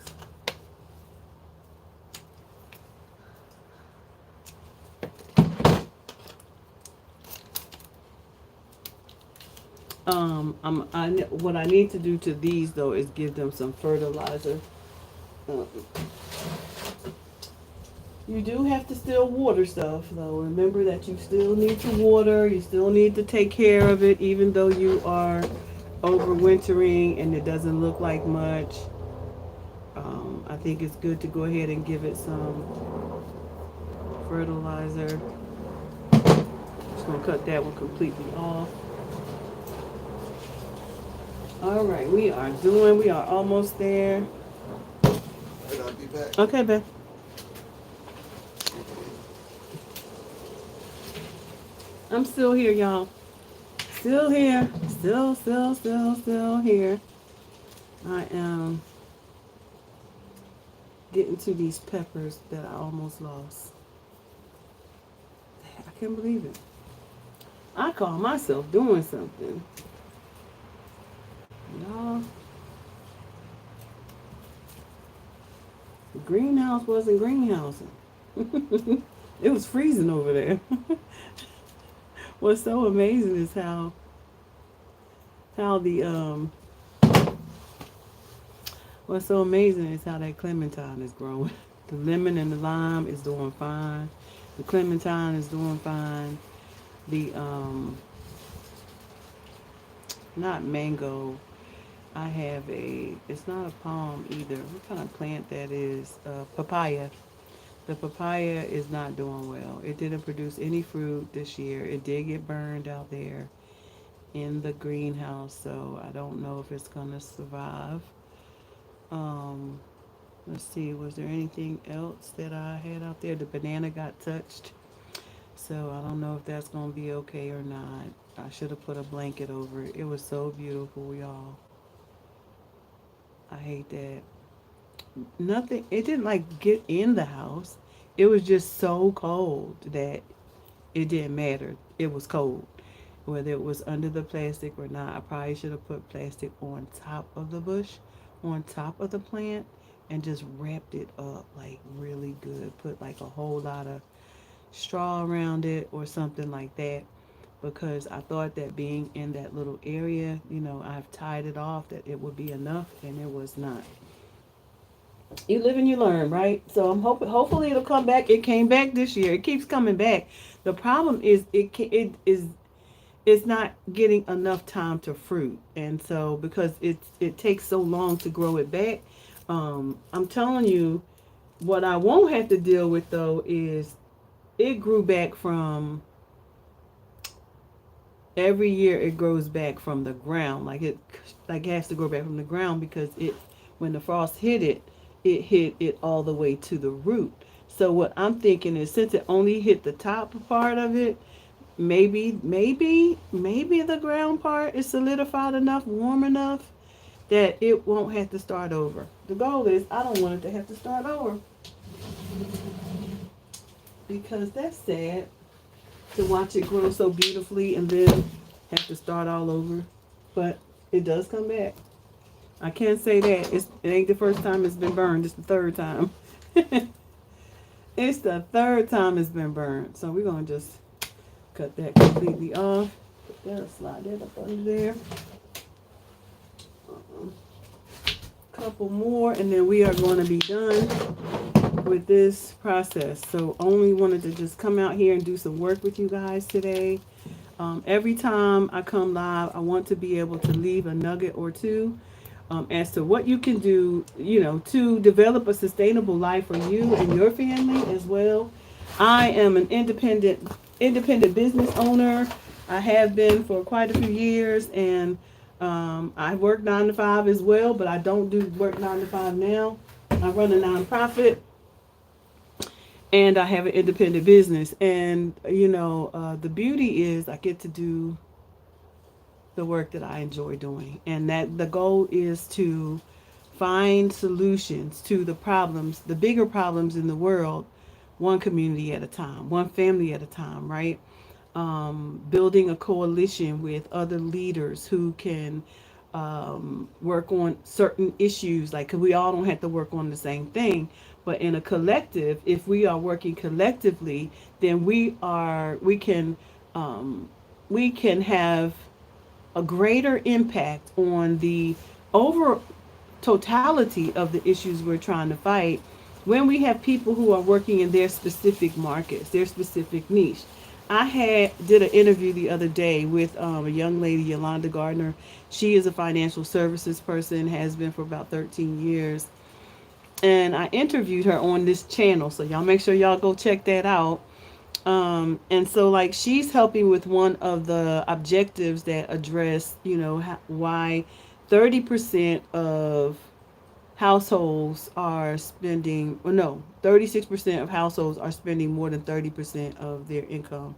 What I need to do to these though is give them some fertilizer. Um, you do have to still water stuff though. Remember that you still need to water. You still need to take care of it, even though you are overwintering and it doesn't look like much. I think it's good to go ahead and give it some fertilizer. Just gonna cut that one completely off. All right, we are almost there. Right, I'll be back. Okay, babe. I'm still here, y'all. Still here. Still here. I am getting to these peppers that I almost lost. I can't believe it. I call myself doing something. Y'all, the greenhouse wasn't greenhousing. It was freezing over there. What's so amazing is how the what's so amazing is how that clementine is growing. The lemon and the lime is doing fine. The clementine is doing fine. The not mango. I have it's not a palm either. What kind of plant that is? Papaya. The papaya is not doing well. It didn't produce any fruit this year. It did get burned out there in the greenhouse, so I don't know if it's gonna survive. Um, let's see, was there anything else that I had out there? The banana got touched, so I don't know if that's gonna be okay or not. I should have put a blanket over it. It was so beautiful, y'all. I hate that. Nothing, it didn't like get in the house. It was just so cold that it didn't matter. It was cold. Whether it was under the plastic or not, I probably should have put plastic on top of the bush, on top of the plant, and just wrapped it up like really good. Put like a whole lot of straw around it or something like that because I thought that being in that little area, I've tied it off that it would be enough and it was not. You live and you learn, right? So I'm hoping, hopefully it'll come back. It came back this year. It keeps coming back. The problem is it's not getting enough time to fruit, and so because it takes so long to grow it back, I'm telling you, what I won't have to deal with though is it grew back from every year it grows back from the ground like it has to grow back from the ground because it when the frost hit it, it hit it all the way to the root. So what I'm thinking is since it only hit the top part of it, maybe the ground part is solidified enough, warm enough that it won't have to start over. The goal is I don't want it to have to start over because that's sad to watch it grow so beautifully and then have to start all over. But it does come back. I can't say that. It ain't the first time it's been burned. It's the third time. It's the third time it's been burned. So we're going to just cut that completely off. Put that, slide that up under there. Couple more and then we are going to be done with this process. So only wanted to just come out here and do some work with you guys today. Every time I come live, I want to be able to leave a nugget or two as to what you can do, to develop a sustainable life for you and your family as well. I am an independent business owner. I have been for quite a few years, and I work 9 to 5 as well, but I don't do work 9 to 5 now. I run a nonprofit, and I have an independent business. And the beauty is I get to do the work that I enjoy doing, and that the goal is to find solutions to the problems, the bigger problems in the world, one community at a time, one family at a time, right? Building a coalition with other leaders who can work on certain issues, like, 'cause we all don't have to work on the same thing, but in a collective, if we are working collectively, then we can have a greater impact on the over totality of the issues we're trying to fight when we have people who are working in their specific markets, their specific niche. Did an interview the other day with a young lady, Yolanda Gardner. She is a financial services person, has been for about 13 years. And I interviewed her on this channel, so y'all make sure y'all go check that out. And so, like, she's helping with one of the objectives that address, why 30% of households are spending, well, no, 36% of households are spending more than 30% of their income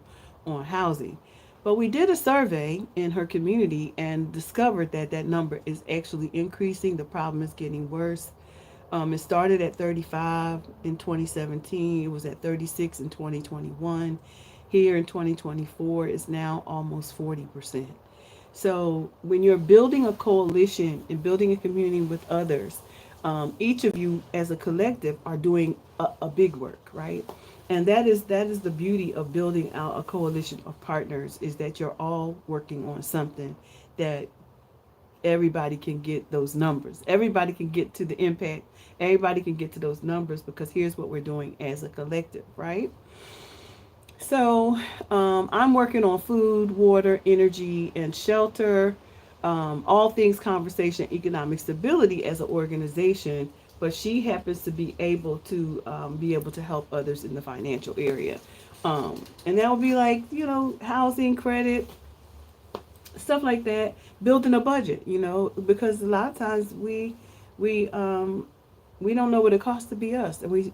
on housing. But we did a survey in her community and discovered that that number is actually increasing. The problem is getting worse. It started at 35 in 2017. It was at 36 in 2021. Here in 2024, it's now almost 40%. So when you're building a coalition and building a community with others, each of you as a collective are doing a big work, right? And that is the beauty of building out a coalition of partners, is that you're all working on something that everybody can get those numbers. Everybody can get to the impact. Everybody can get to those numbers because here's what we're doing as a collective, right? So I'm working on food, water, energy, and shelter, all things conversation, economic stability as an organization. But she happens to be able to help others in the financial area, and that would be like housing, credit, stuff like that, building a budget, because a lot of times we don't know what it costs to be us, and we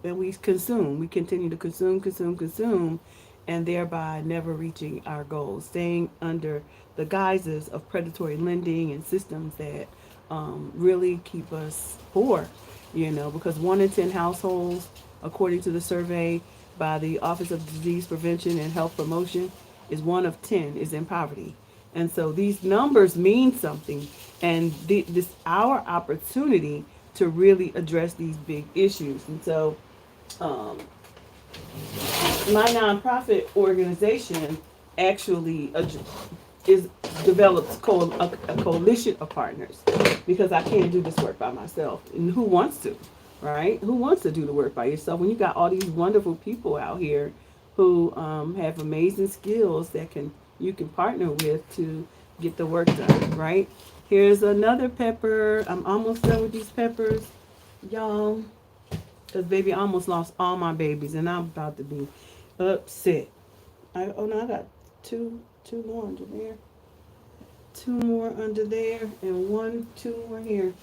continue to consume, and thereby never reaching our goals, staying under the guises of predatory lending and systems that really keep us poor, because 1 in 10 households, according to the survey by the Office of Disease Prevention and Health Promotion, is 1 of 10 is in poverty. And so these numbers mean something, and this our opportunity to really address these big issues. And so my nonprofit organization actually develops a coalition of partners, because I can't do this work by myself. And who wants to, right? Who wants to do the work by yourself when you got all these wonderful people out here who have amazing skills that you can partner with to get the work done, right? Here's another pepper. I'm almost done with these peppers, y'all. Because, baby, I almost lost all my babies, and I'm about to be upset. I got two more under there. 2 more under there, and 2 more here.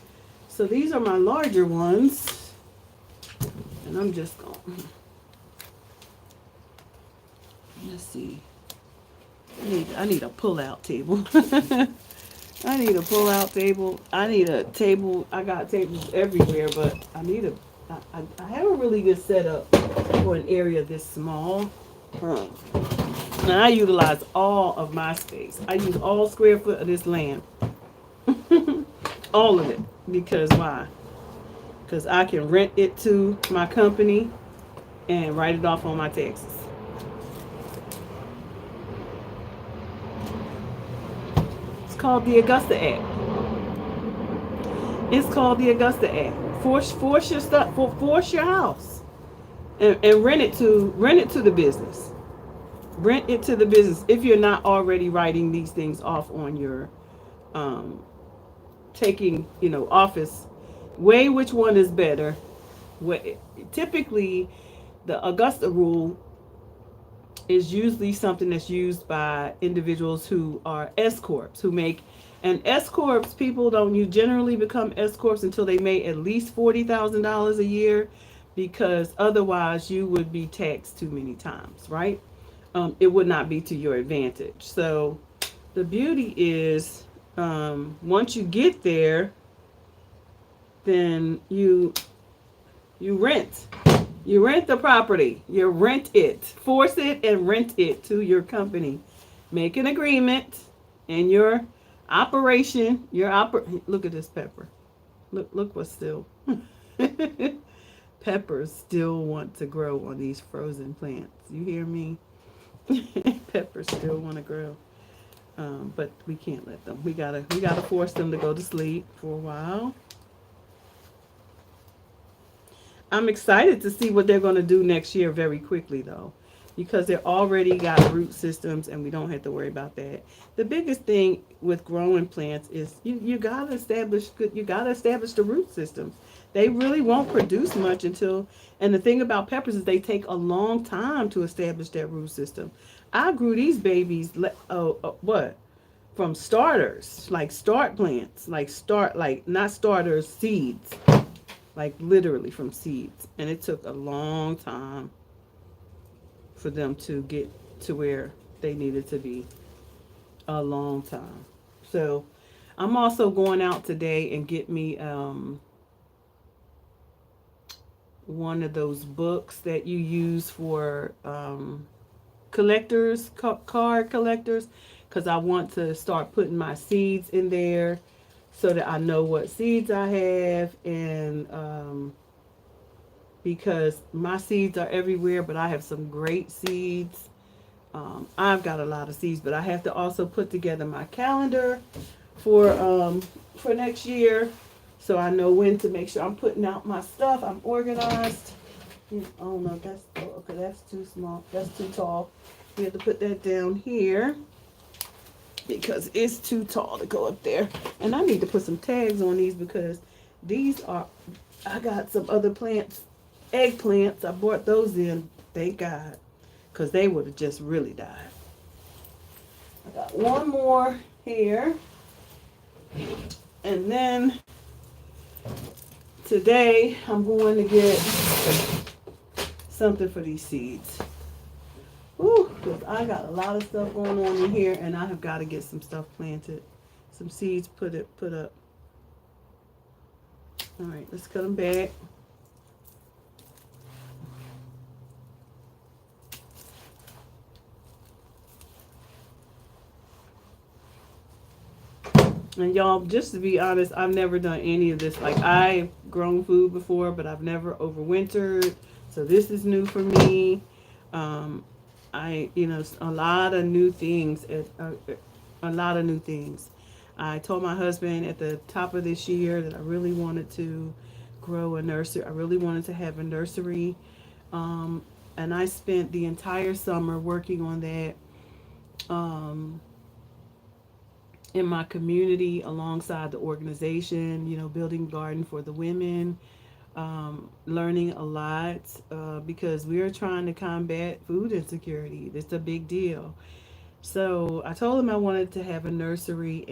So these are my larger ones. And I'm just going. Let's see. I need a pull-out table. I need a pull-out table. I need a table. I got tables everywhere, but I need a. I have a really good setup for an area this small. Hmm. And I utilize all of my space. I use all square foot of this land, all of it. Because why? Because I can rent it to my company and write it off on my taxes. It's called the Augusta Act. It's called the Augusta Act. Force your stuff. Force your house and rent it to the business. Rent it to the business if you're not already writing these things off on your um, taking office. Weigh which one is better. Typically, the Augusta rule is usually something that's used by individuals who are S corps who make and S corps people don't you generally become S corps until they make at least $40,000 a year because otherwise you would be taxed too many times, right? It would not be to your advantage. So the beauty is once you get there, then you rent. You rent the property. You rent it. Force it and rent it to your company. Make an agreement and your operation, look at this pepper. Look what's still peppers still want to grow on these frozen plants. You hear me? Peppers still want to grow. But we can't let them. We gotta force them to go to sleep for a while. I'm excited to see what they're going to do next year very quickly, though, because they're already got root systems and we don't have to worry about that. The biggest thing with growing plants is you gotta establish the root systems. They really won't produce much until, and the thing about peppers is they take a long time to establish that root system. I grew these babies, what? From starters, like start plants, like not starters, seeds, like literally from seeds. And it took a long time for them to get to where they needed to be. A long time. So I'm also going out today and get me one of those books that you use for collectors, card collectors, because I want to start putting my seeds in there so that I know what seeds I have and because my seeds are everywhere, but I have some great seeds. I've got a lot of seeds, but I have to also put together my calendar for next year, so I know when to make sure I'm putting out my stuff. I'm organized. Oh no, okay. That's too small. That's too tall. We have to put that down here because it's too tall to go up there. And I need to put some tags on these because these are. I got some other plants, eggplants. I brought those in. Thank God, because they would have just really died. I got one more here. And then today I'm going to get something for these seeds. Ooh, because I got a lot of stuff going on in here and I have got to get some stuff planted. Some seeds put up. All right, let's cut them back. And y'all, just to be honest, I've never done any of this. Like, I've grown food before, but I've never overwintered. So this is new for me. A lot of new things. A lot of new things. I told my husband at the top of this year that I really wanted to grow a nursery. I really wanted to have a nursery. And I spent the entire summer working on that. In my community alongside the organization, building garden for the women, learning a lot because we are trying to combat food insecurity. It's a big deal. So I told him I wanted to have a nursery,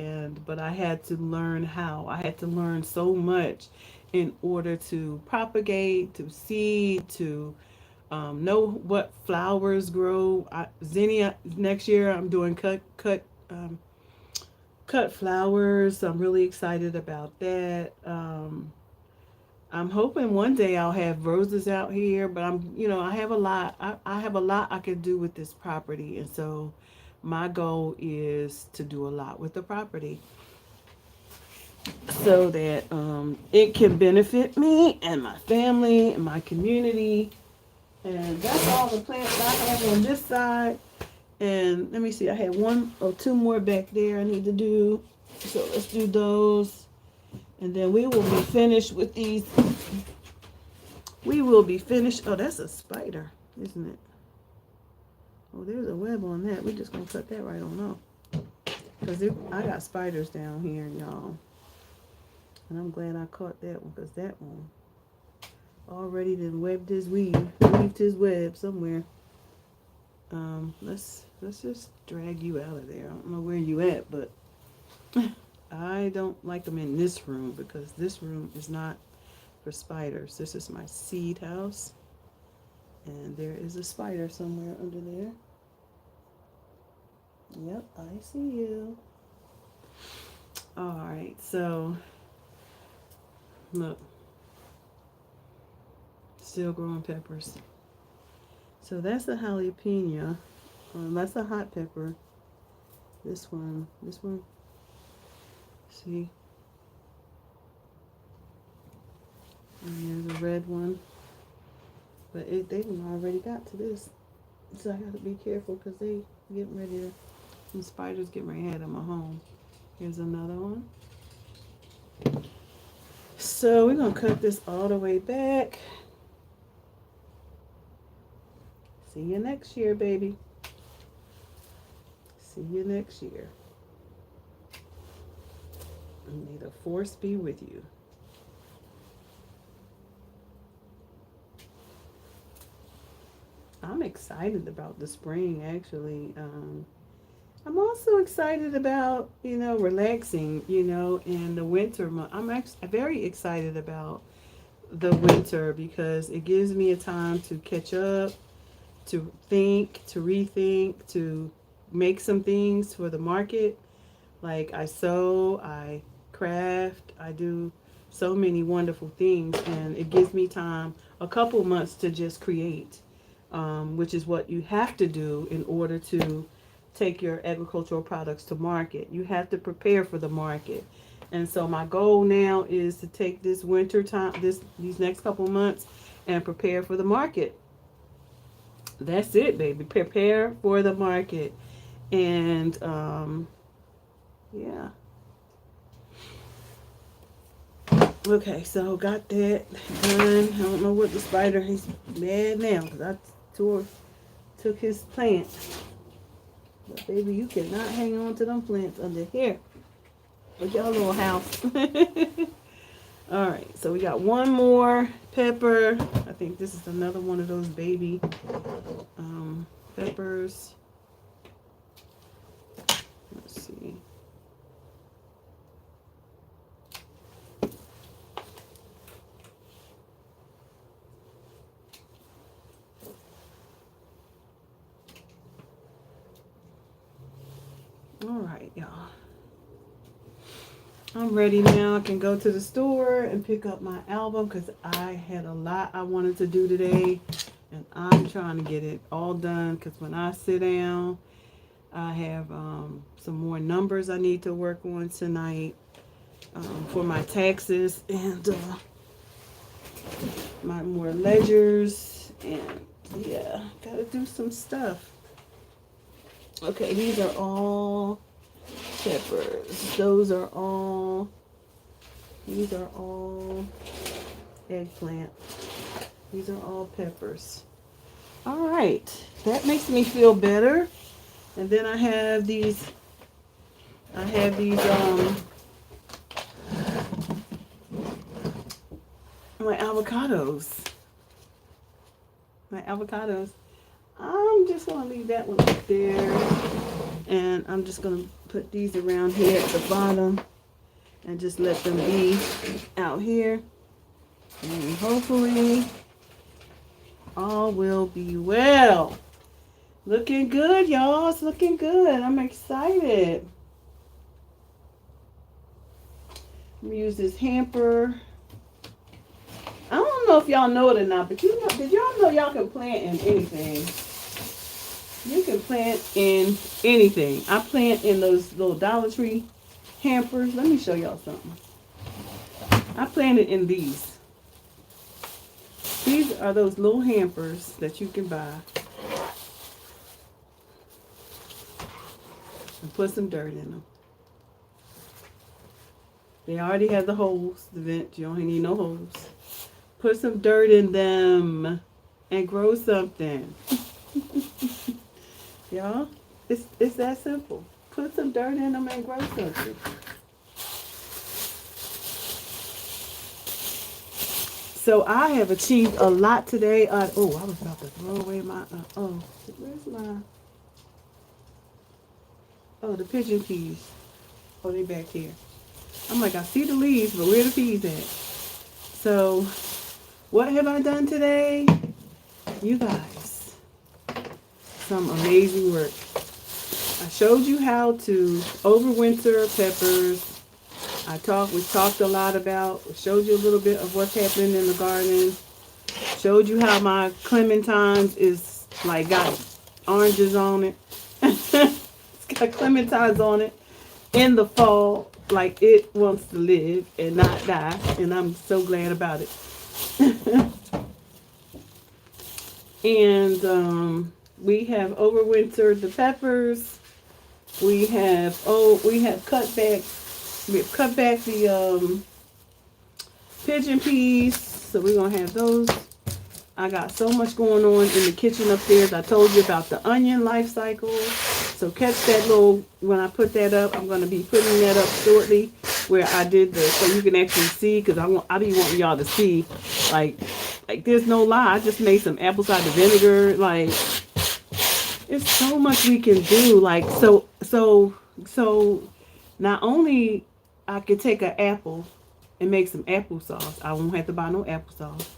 but I had to learn how. I had to learn so much in order to propagate, to seed, to know what flowers grow. Zinnia next year. I'm doing cut flowers. I'm really excited about that. I'm hoping one day I'll have roses out here, but I have a lot. I have a lot I could do with this property, and so my goal is to do a lot with the property so that it can benefit me and my family and my community. And that's all the plants I have on this side. And let me see, I have one or two more back there I need to do. So let's do those. And then we will be finished with these. We will be finished. Oh, that's a spider, isn't it? Oh, there's a web on that. We're just going to cut that right on off. Because I got spiders down here, y'all. And I'm glad I caught that one, because that one already done weaved his weaved his web somewhere. Let's just drag you out of there. I don't know where you at, but I don't like them in this room because this room is not for spiders. This is my seed house, and there is a spider somewhere under there. Yep, I see you. All right, so look, still growing peppers. So that's a jalapeno. That's a hot pepper. This one. See? And there's a red one. But they already got to this. So I got to be careful because they getting ready to, some spiders getting ready to head in my home. Here's another one. So we're going to cut this all the way back. See you next year, baby. See you next year. And may the force be with you. I'm excited about the spring, actually. I'm also excited about, relaxing, in the winter month. I'm actually very excited about the winter because it gives me a time to catch up, to think, to rethink, to make some things for the market. Like I sew, I craft, I do so many wonderful things, and it gives me time, a couple months to just create, which is what you have to do in order to take your agricultural products to market. You have to prepare for the market. And so my goal now is to take this winter time, these next couple months, and prepare for the market. That's it, baby. Prepare for the market. And yeah. Okay, so got that done. I don't know what the spider, he's mad now because I took his plant. But baby, you cannot hang on to them plants under here. With your little house. Alright, so we got one more pepper. I think this is another one of those baby peppers. Let's see. Alright, y'all. I'm ready now. I can go to the store and pick up my album because I had a lot I wanted to do today. And I'm trying to get it all done because when I sit down, I have some more numbers I need to work on tonight for my taxes and my more ledgers. And yeah, gotta do some stuff. Okay, these are all peppers. These are all eggplant. These are all peppers. All right, that makes me feel better. And then I have these my avocados. I'm just going to leave that one up there. And I'm just going to put these around here at the bottom. And just let them be out here. And hopefully all will be well. Looking good, y'all. It's looking good. I'm excited. I'm gonna use this hamper. I don't know if y'all know it or not, but did y'all know y'all can plant in anything? You can plant in anything. I plant in those little Dollar Tree hampers. Let me show y'all something. I planted in these. These are those little hampers that you can buy. And put some dirt in them. They already have the holes, the vent. You don't need no holes. Put some dirt in them and grow something. Y'all, it's that simple. Put some dirt in them and grow something. So I have achieved a lot today. I was about to throw away my, where's my, the pigeon peas. Oh, they back here. I'm like, I see the leaves, but where the peas at? So, what have I done today? You guys, some amazing work. I showed you how to overwinter peppers. We talked a lot about, showed you a little bit of what's happening in the garden. Showed you how my clementines is like got oranges on it. It's got clementines on it in the fall, like it wants to live and not die. And I'm so glad about it. And we have overwintered the peppers. We have cut back the pigeon peas, so we're gonna have those. I got so much going on in the kitchen upstairs. I told you about the onion life cycle. So catch that when I put that up, I'm gonna be putting that up shortly where I did so you can actually see, because I be wanting y'all to see, like there's no lie. I just made some apple cider vinegar. Like, it's so much we can do. Like, so not only I could take an apple and make some applesauce. I won't have to buy no applesauce.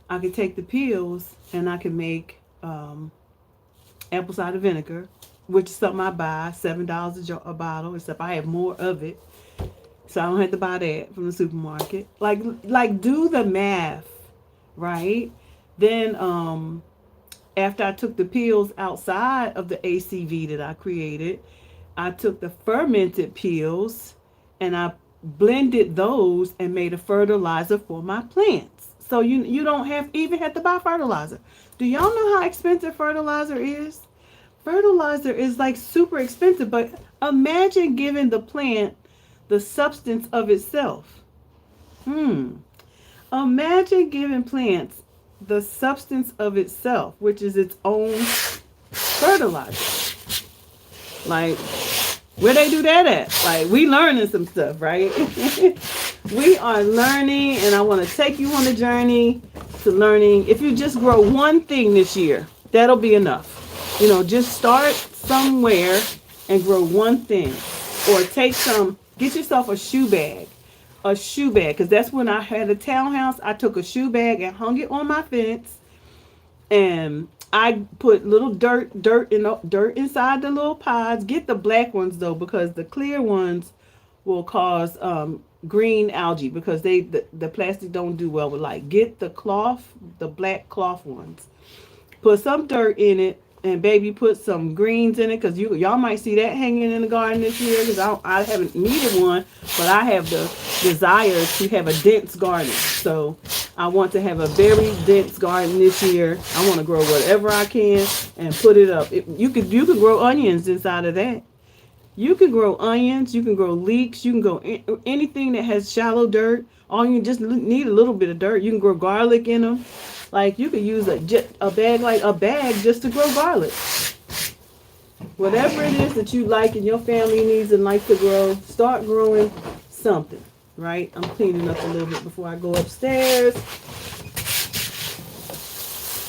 I could take the peels and I can make apple cider vinegar, which is something I buy, $7 a bottle, except I have more of it. So I don't have to buy that from the supermarket. Like do the math, right? Then after I took the peels outside of the ACV that I created, I took the fermented peels and I blended those and made a fertilizer for my plants. So you don't even have to buy fertilizer. Do y'all know how expensive fertilizer is? Fertilizer is like super expensive, but imagine giving the plant the substance of itself. Imagine giving plants the substance of itself, which is its own fertilizer. Like, where they do that at? Like, we learning some stuff, right? We are learning, and I want to take you on a journey to learning. If you just grow one thing this year, that'll be enough. Just start somewhere and grow one thing. Or get yourself a shoe bag. Because that's when I had a townhouse. I took a shoe bag and hung it on my fence. And I put little dirt inside the little pods. Get the black ones though, because the clear ones will cause green algae, because the plastic don't do well with light. Get the black cloth ones. Put some dirt in it, and baby, put some greens in it, because y'all might see that hanging in the garden this year, because I haven't needed one, but I have the desire to have a dense garden. So I want to have a very dense garden this year. I want to grow whatever I can and put it up. You could grow onions inside of that. You can grow onions, you can grow leeks, you can grow anything that has shallow dirt. All you just need a little bit of dirt. You can grow garlic in them. Like, you could use a bag just to grow garlic. Whatever it is that you like and your family needs and like to grow, start growing something, right? I'm cleaning up a little bit before I go upstairs.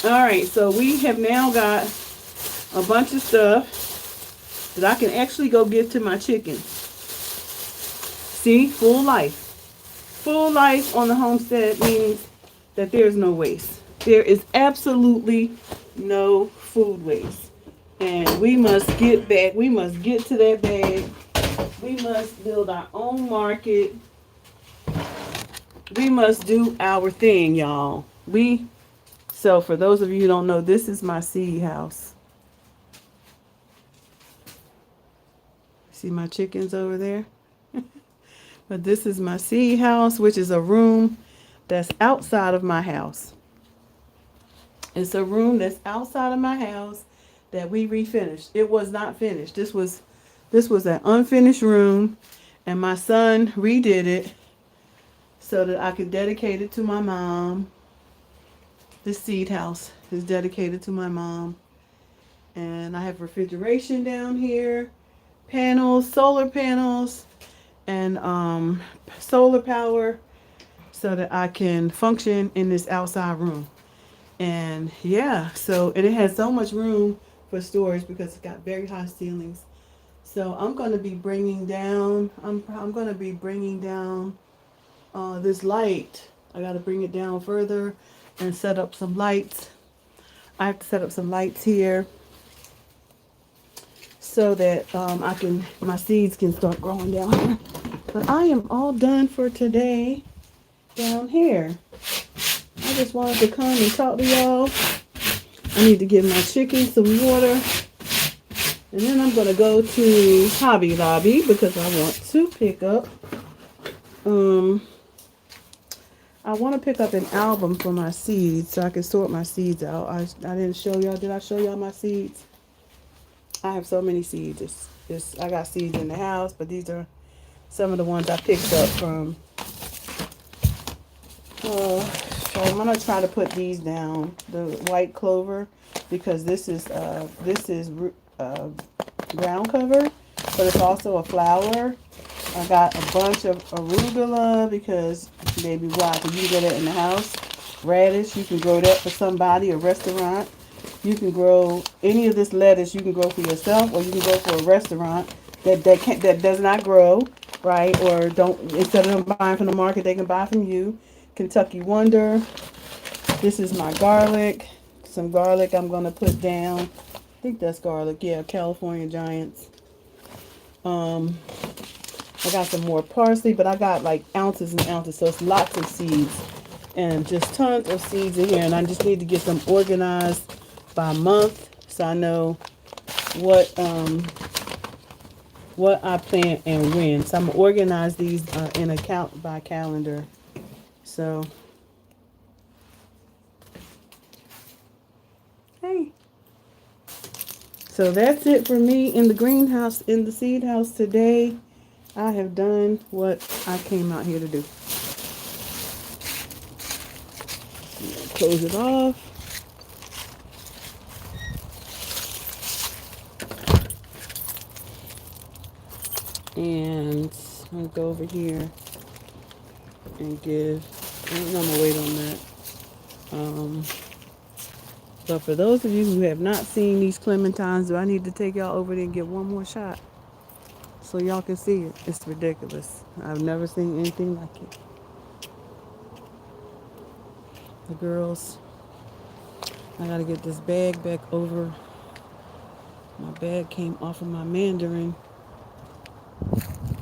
All right, so we have now got a bunch of stuff that I can actually go give to my chickens. See, full life. Full life on the homestead means that there's no waste. There is absolutely no food waste. And we must get back. We must get to that bag. We must build our own market. we must do our thing, y'all. So for those of you who don't know, this is my seed house. See my chickens over there? But this is my seed house, which is a room that's outside of my house. It's a room that's outside of my house that we refinished. It was not finished. This was an unfinished room, and my son redid it so that I could dedicate it to my mom. This seed house is dedicated to my mom. And I have refrigeration down here, panels, solar panels, and solar power so that I can function in this outside room. And yeah, so and it has so much room for storage because it's got very high ceilings. So I'm going to be bringing down. I'm going to be bringing down this light. I got to bring it down further and set up some lights. I have to set up some lights here so that my seeds can start growing down here. But I am all done for today down here. I just wanted to come and talk to y'all. I need to give my chickens some water. And then I'm going to go to Hobby Lobby because I want to pick up, I want to pick up an album for my seeds so I can sort my seeds out. I didn't show y'all. Did I show y'all my seeds? I have so many seeds. I got seeds in the house, but these are some of the ones I picked up from. So I'm gonna try to put these down. The white clover, because this is ground cover, but it's also a flower. I got a bunch of arugula because maybe why? Because you can get it in the house. Radish, you can grow that for somebody, a restaurant. You can grow any of this lettuce. You can grow for yourself, or you can grow for a restaurant that does not grow, right? Or don't, instead of them buying from the market, they can buy from you. Kentucky Wonder. This is my garlic. Some garlic I'm gonna put down. I think that's garlic. Yeah, California Giants. I got some more parsley, but I got like ounces and ounces, so it's lots of seeds and just tons of seeds in here. And I just need to get them organized by month so I know what I plant and when. So I'm gonna organize these in a count by calendar. So hey. So that's it for me in the greenhouse, in the seed house today. I have done what I came out here to do. Close it off. And I'm going to go over here and give, I'm going to wait on that. But for those of you who have not seen these clementines, do I need to take y'all over there and get one more shot so y'all can see it? It's ridiculous. I've never seen anything like it. The girls, I gotta get this bag back over. My bag came off of my mandarin.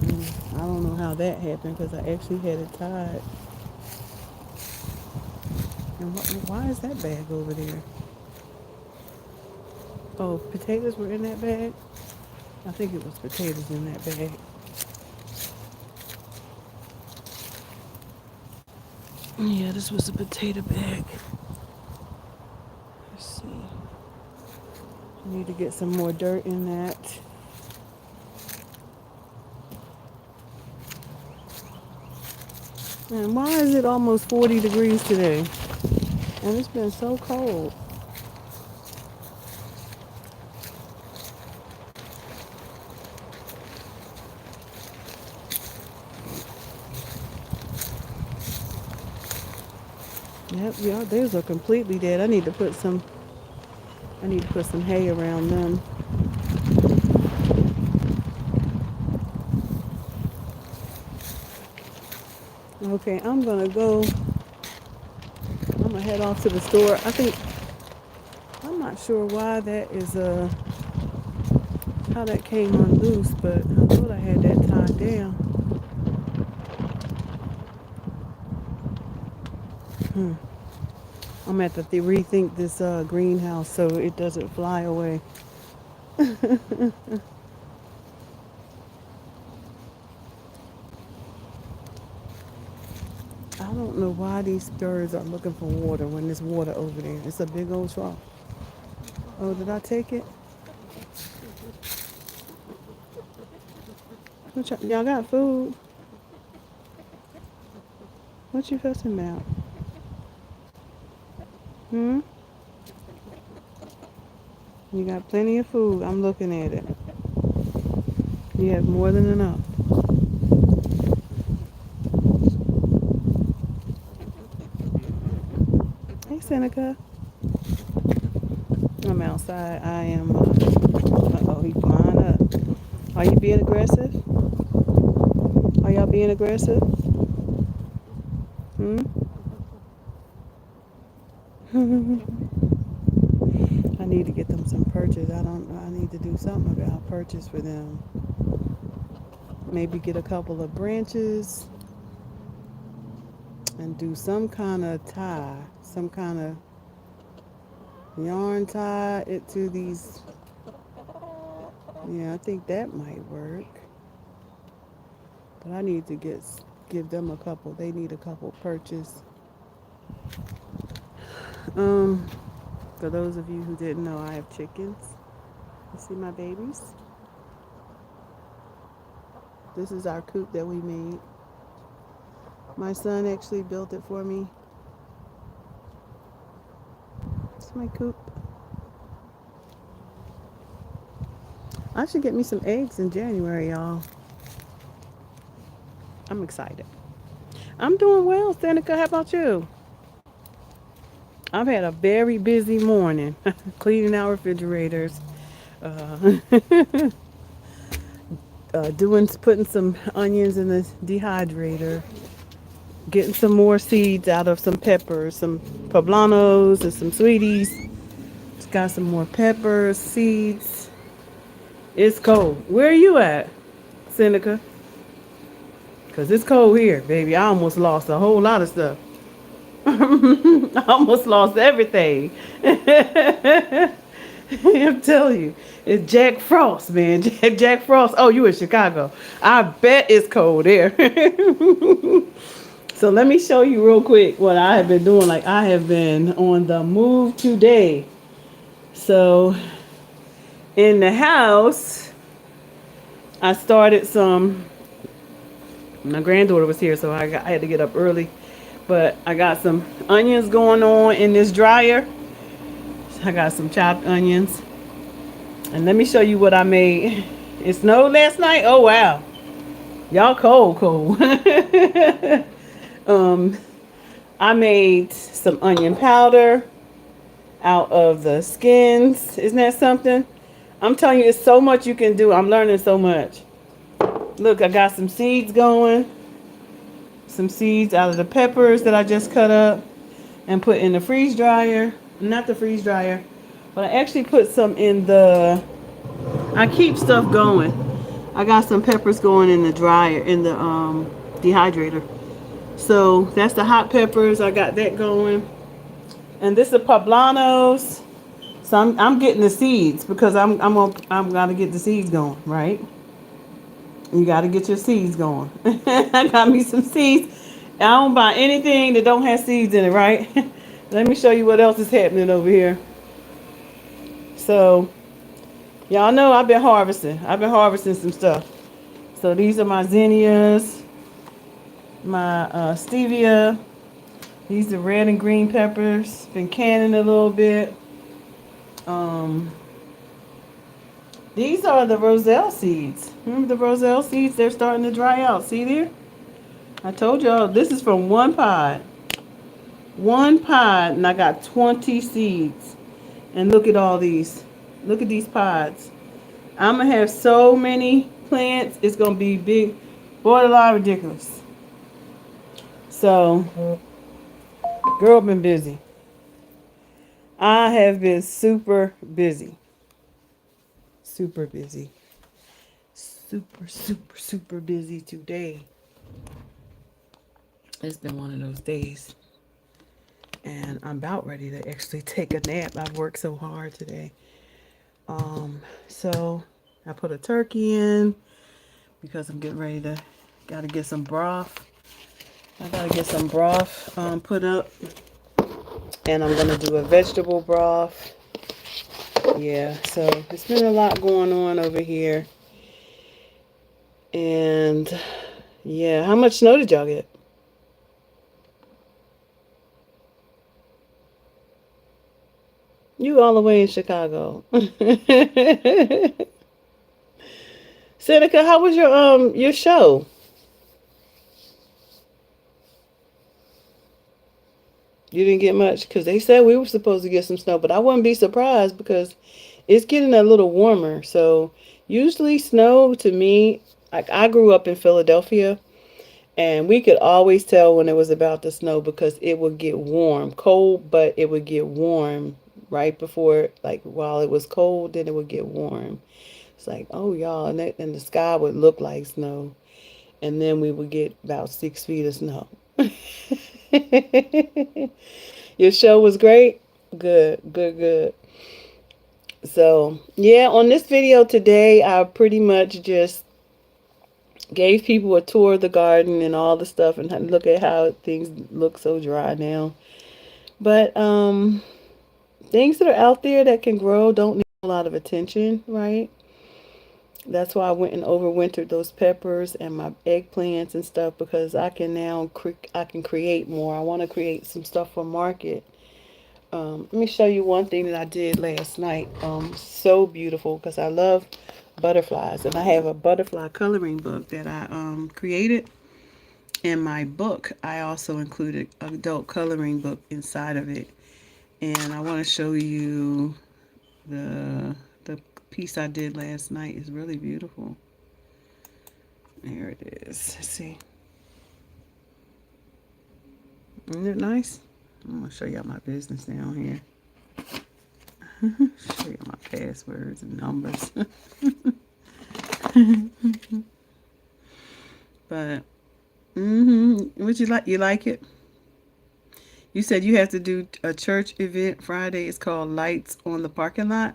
And I don't know how that happened because I actually had it tied. And why is that bag over there? Oh, potatoes were in that bag? I think it was potatoes in that bag. Yeah, this was a potato bag. Let's see. I need to get some more dirt in that. And why is it almost 40 degrees today? And it's been so cold. Yep, yeah, those are completely dead. I need to put some hay around them. Okay, I'm gonna head off to the store. I'm not sure why that is how that came unloose, but I thought I had that tied down. I'm gonna have to rethink this greenhouse so it doesn't fly away. I don't know why these birds are looking for water when there's water over there. It's a big old trough. Oh, did I take it? Y'all got food? What you fussing about? Hmm? You got plenty of food. I'm looking at it. You have more than enough. Hey, Seneca. I'm outside. I am. Uh-oh, he's flying up. Are you being aggressive? Are y'all being aggressive? Hmm? I need to get them some purchase. I need to do something about purchase for them. Maybe get a couple of branches and do some kind of tie, some kind of yarn tie it to these. Yeah, I think that might work. But I need to give them a couple. They need a couple purchase. Um, for those of you who didn't know, I have chickens. You see my babies? This is our coop that we made. My son actually built it for me. It's my coop. I should get me some eggs in January, y'all. I'm excited. I'm doing well, Seneca. How about you? I've had a very busy morning cleaning our refrigerators, uh, putting some onions in the dehydrator, getting some more seeds out of some peppers, some poblanos and some sweeties. Just got some more peppers, seeds. It's cold. Where are you at, Seneca? Because it's cold here, baby. I almost lost a whole lot of stuff. I almost lost everything. I'm telling you, it's Jack Frost, man. Jack Frost. Oh, you in Chicago? I bet it's cold there. So let me show you real quick what I have been doing. Like I have been on the move today. So in the house, I started some. My granddaughter was here, so I had to get up early. But I got some onions going on in this dryer. I got some chopped onions. And let me show you what I made. It snowed last night. Oh wow. Y'all cold. um I made some onion powder out of the skins. Isn't that something? I'm telling you, it's so much you can do. I'm learning so much. Look, I got some seeds going. Some seeds out of the peppers that I just cut up and put in the freeze dryer. Not the freeze dryer, but I actually put some in the. I keep stuff going. I got some peppers going in the dryer, in the dehydrator. So that's the hot peppers. I got that going. And this is poblanos. So I'm getting the seeds because I'm gonna get the seeds going, right? You gotta get your seeds going. I got me some seeds. I don't buy anything that don't have seeds in it, right? Let me show you what else is happening over here. So y'all know I've been harvesting. I've been harvesting some stuff. So these are my zinnias, my stevia. These are red and green peppers. Been canning a little bit. Um, these are the roselle seeds. Remember the roselle seeds? They're starting to dry out. See there? I told y'all this is from one pod. One pod, and I got 20 seeds. And look at all these. Look at these pods. I'm going to have so many plants. It's going to be big, borderline ridiculous. So, girl, been busy. I have been super busy. Super busy. Super busy today. It's been one of those days. And I'm about ready to actually take a nap. I've worked so hard today. So I put a turkey in because I'm getting ready to, gotta get some broth. I gotta get some broth put up, and I'm gonna do a vegetable broth. Yeah, so it's been a lot going on over here. And yeah, how much snow did y'all get? You all the way in Chicago. Seneca, how was your show? You didn't get much because they said we were supposed to get some snow, but I wouldn't be surprised because it's getting a little warmer. So usually snow to me, like I grew up in Philadelphia, and we could always tell when it was about to snow because it would get warm, cold, but it would get warm right before, like while it was cold, then it would get warm. It's like, oh y'all, and the sky would look like snow, and then we would get about 6 feet of snow. Your show was great. Good, good, good. So yeah, on this video today, I pretty much just gave people a tour of the garden and all the stuff, and look at how things look so dry now. But things that are out there that can grow don't need a lot of attention, right? That's why I went and overwintered those peppers and my eggplants and stuff because I can now I can create more. I want to create some stuff for market. Let me show you one thing that I did last night. So beautiful because I love butterflies, and I have a butterfly coloring book that I created. In my book, I also included an adult coloring book inside of it, and I want to show you the piece I did last night. Is really beautiful. There it is. Let's see. Isn't it nice? I'm gonna show y'all my business down here. Show you my passwords and numbers. But what you like? You like it? You said you have to do a church event Friday. It's called Lights on the Parking Lot.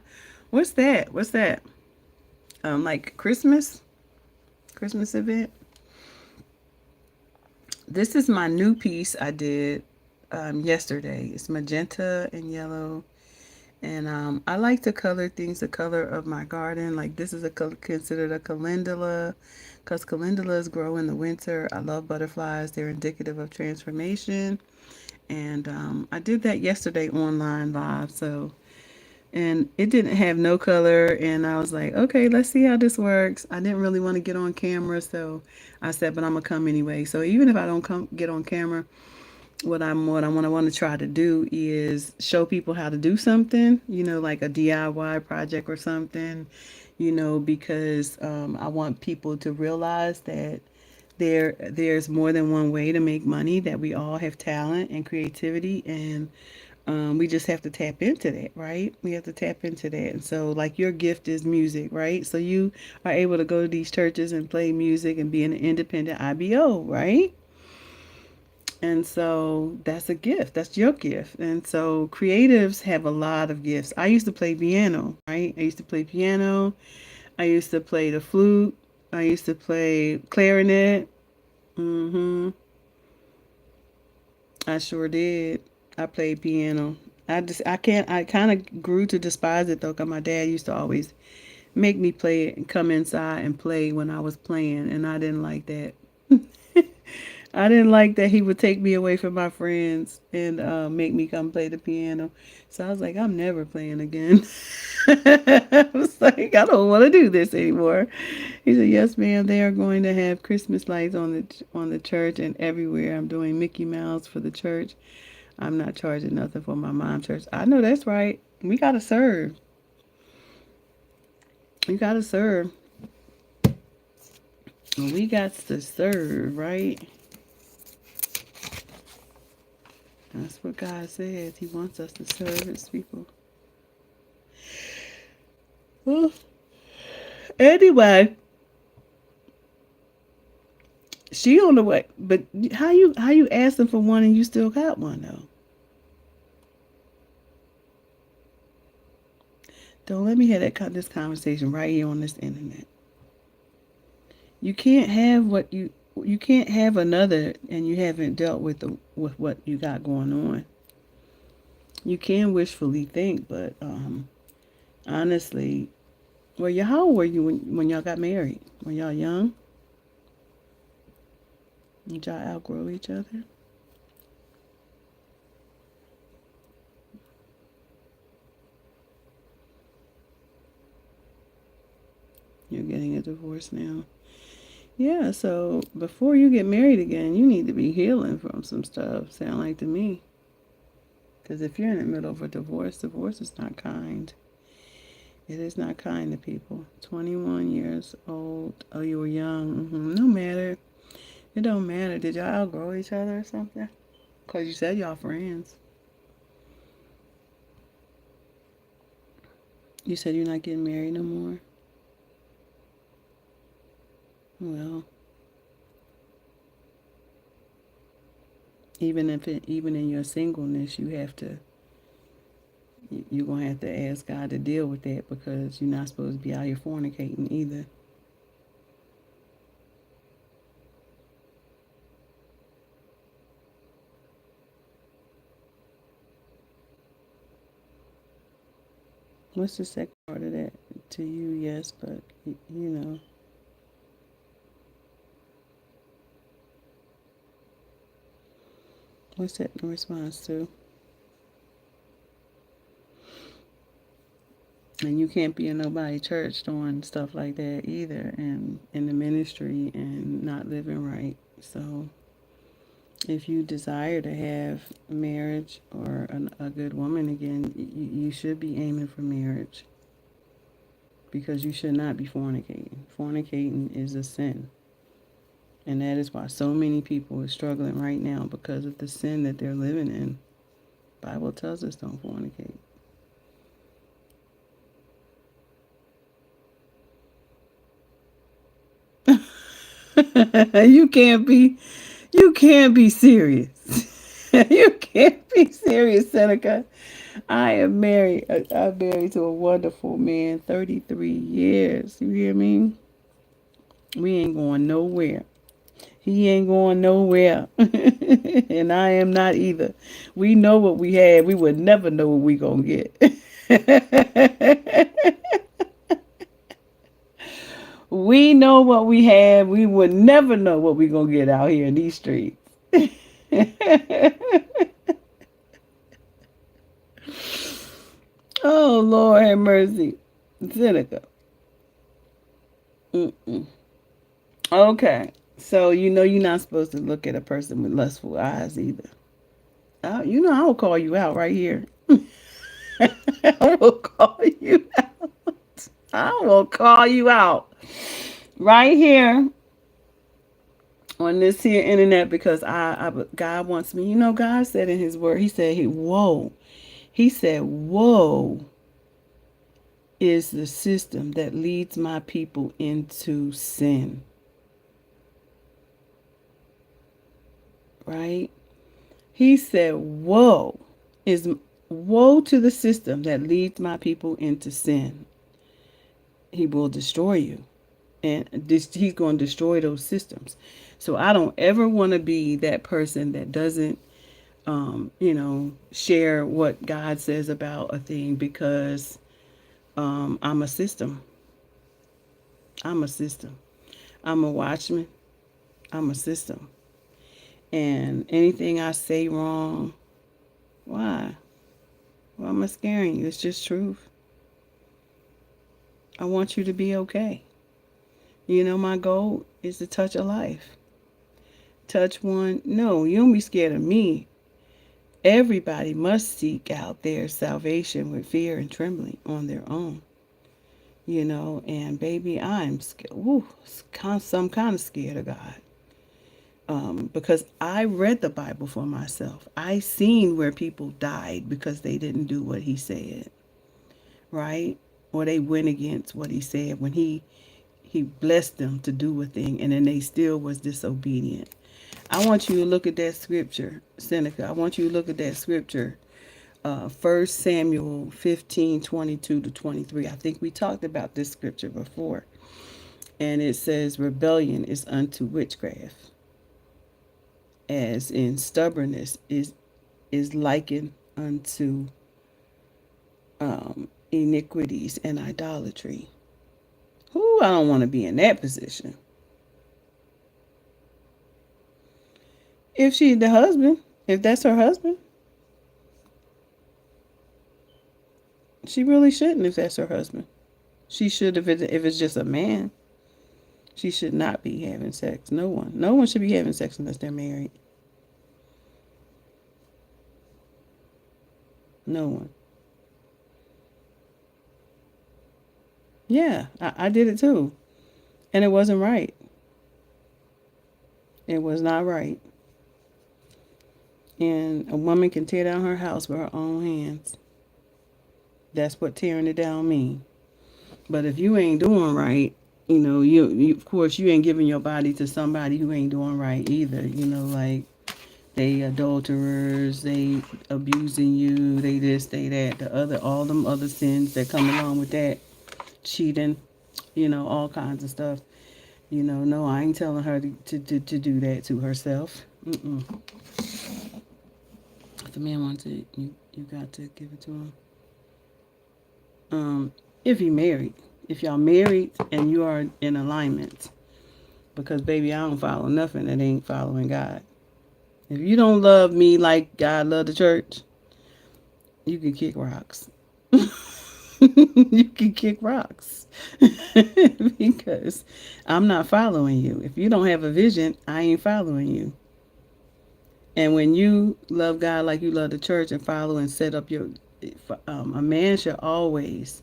What's that? What's that? Like Christmas event. This is my new piece I did yesterday. It's magenta and yellow. And I like to color things the color of my garden. Like this is considered a calendula because calendulas grow in the winter. I love butterflies. They're indicative of transformation. And I did that yesterday online live. So, and it didn't have no color. And I was like, okay, let's see how this works. I didn't really want to get on camera. So I said, but I'm going to come anyway. So even if I don't get on camera, what I want to try to do is show people how to do something, like a DIY project or something, because I want people to realize that there's more than one way to make money, that we all have talent and creativity, and we just have to tap into that, right? We have to tap into that. And so like your gift is music, right? So you are able to go to these churches and play music and be an independent IBO, right? And so that's a gift. That's your gift. And so creatives have a lot of gifts. I used to play piano, right? I used to play piano. I used to play the flute. I used to play clarinet. Mm-hmm. I sure did. I played piano. I kind of grew to despise it though, because my dad used to always make me play it and come inside and play when I was playing, and I didn't like that. I didn't like that he would take me away from my friends and make me come play the piano. So I was like, I'm never playing again. I was like, I don't want to do this anymore. He said, yes, ma'am, they are going to have Christmas lights on the church and everywhere. I'm doing Mickey Mouse for the church. I'm not charging nothing for my mom's church. I know that's right. We got to serve. We got to serve. We got to serve, right? That's what God says. He wants us to serve his people. Well, anyway, she on the way. But how you asking for one and you still got one though? Don't let me have this conversation right here on this internet. You can't have you can't have another and you haven't dealt with what you got going on. You can wishfully think, but honestly, well, how old were you when y'all got married? When y'all young? Did y'all outgrow each other? You're getting a divorce now. Yeah, so before you get married again, you need to be healing from some stuff, sound like to me. Because if you're in the middle of a divorce is not kind. It is not kind to people. 21 years old. Oh, you were young. No matter. It don't matter. Did y'all outgrow each other or something? Because you said y'all friends. You said you're not getting married no more? Well, even in your singleness, you're going to have to ask God to deal with that because you're not supposed to be out here fornicating either. What's the second part of that? To you, yes, but you know. What's that in response to? And you can't be in nobody church doing stuff like that either, and in the ministry and not living right. So, if you desire to have marriage or a good woman again, you should be aiming for marriage because you should not be fornicating. Fornicating is a sin. And that is why so many people are struggling right now because of the sin that they're living in. The Bible tells us don't fornicate. you can't be you can't be serious. you can't be serious, Seneca. I am married. I'm married to a wonderful man, 33 years. You hear me? We ain't going nowhere. He ain't going nowhere. and I am not either. We know what we had. We would never know what we gonna get. we know what we have. We would never know what we gonna get out here in these streets. oh Lord have mercy. Seneca. Mm-mm. Okay. So you know you're not supposed to look at a person with lustful eyes either. You know I will call you out right here. I will call you out. I will call you out right here on this here internet because God wants me. You know, God said in His Word, He said, "Woe." He said, "Woe is the system that leads my people into sin." Right? He said, woe to the system that leads my people into sin. He will destroy you. And he's going to destroy those systems. So I don't ever want to be that person that doesn't, share what God says about a thing because I'm a system. I'm a system. I'm a watchman. I'm a system. And anything I say wrong, why? Why am I scaring you? It's just truth. I want you to be okay. You know, my goal is to touch a life. Touch one. No, you don't be scared of me. Everybody must seek out their salvation with fear and trembling on their own. You know, and baby, I'm scared. Some kind of scared of God. Because I read the Bible for myself. I seen where people died because they didn't do what He said, right? Or they went against what He said when He blessed them to do a thing, and then they still was disobedient. I want you to look at that scripture, Seneca. I want you to look at that scripture 1 Samuel 15:22-23. I think we talked about this scripture before. And it says, rebellion is unto witchcraft, as in stubbornness is likened unto iniquities and idolatry. Who I don't want to be in that position. If she's the husband, if that's her husband, she really shouldn't. If that's her husband, she should. If it's just a man, she should not be having sex. No one should be having sex unless they're married. No one. Yeah, I did it too, and it wasn't right. It was not right. And a woman can tear down her house with her own hands. That's what tearing it down means. But if you ain't doing right, you of course you ain't giving your body to somebody who ain't doing right either. Like they adulterers, they abusing you, they this, they that, the other, all them other sins that come along with that, cheating, all kinds of stuff. No, I ain't telling her to do that to herself. Mm-mm. If the man wants it, you got to give it to him. If you married, if y'all married and you are in alignment, because baby, I don't follow nothing that ain't following God. If you don't love me like God love the church, you can kick rocks. You can kick rocks because I'm not following you. If you don't have a vision, I ain't following you. And when you love God like you love the church and follow and set up a man should always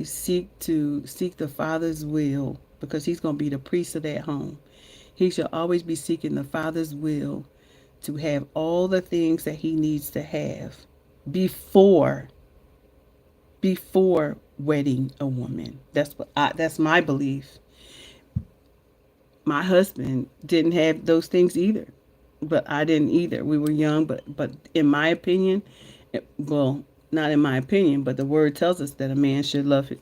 seek the Father's will, because he's going to be the priest of that home. He should always be seeking the Father's will to have all the things that he needs to have before wedding a woman. That's my belief. My husband didn't have those things either, but I didn't either. We were young, but in my opinion, well, not in my opinion, but the word tells us that a man should love it,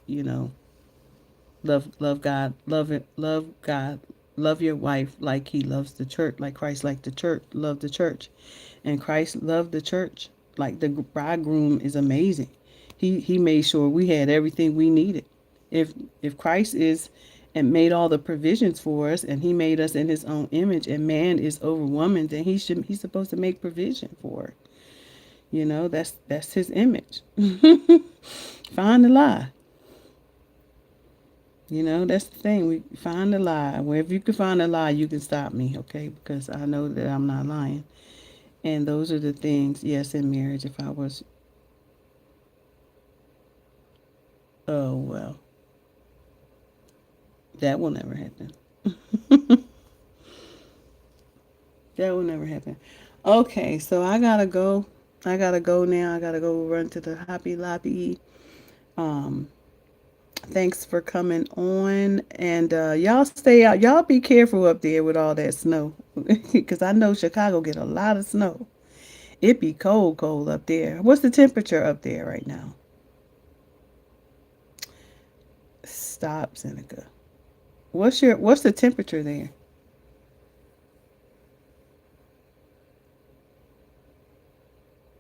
love God, love God, love your wife like he loves the church, like Christ liked the church, loved the church, and Christ loved the church. Like the bridegroom is amazing. He made sure we had everything we needed. If Christ is and made all the provisions for us, and he made us in his own image, and man is over woman, then he's supposed to make provision for her. That's his image. Find the lie. That's the thing. We find the lie. Wherever you can find a lie, you can stop me, okay? Because I know that I'm not lying. And those are the things, yes, in marriage, if I was, oh, well, that will never happen. That will never happen. Okay, so I gotta go. I gotta go now. I gotta go run to the Hobby Lobby. Um, Thanks for coming on, and y'all stay out. Y'all be careful up there with all that snow, because I know Chicago get a lot of snow. It be cold up there. What's the temperature up there right now? Stop, Seneca. What's the temperature there?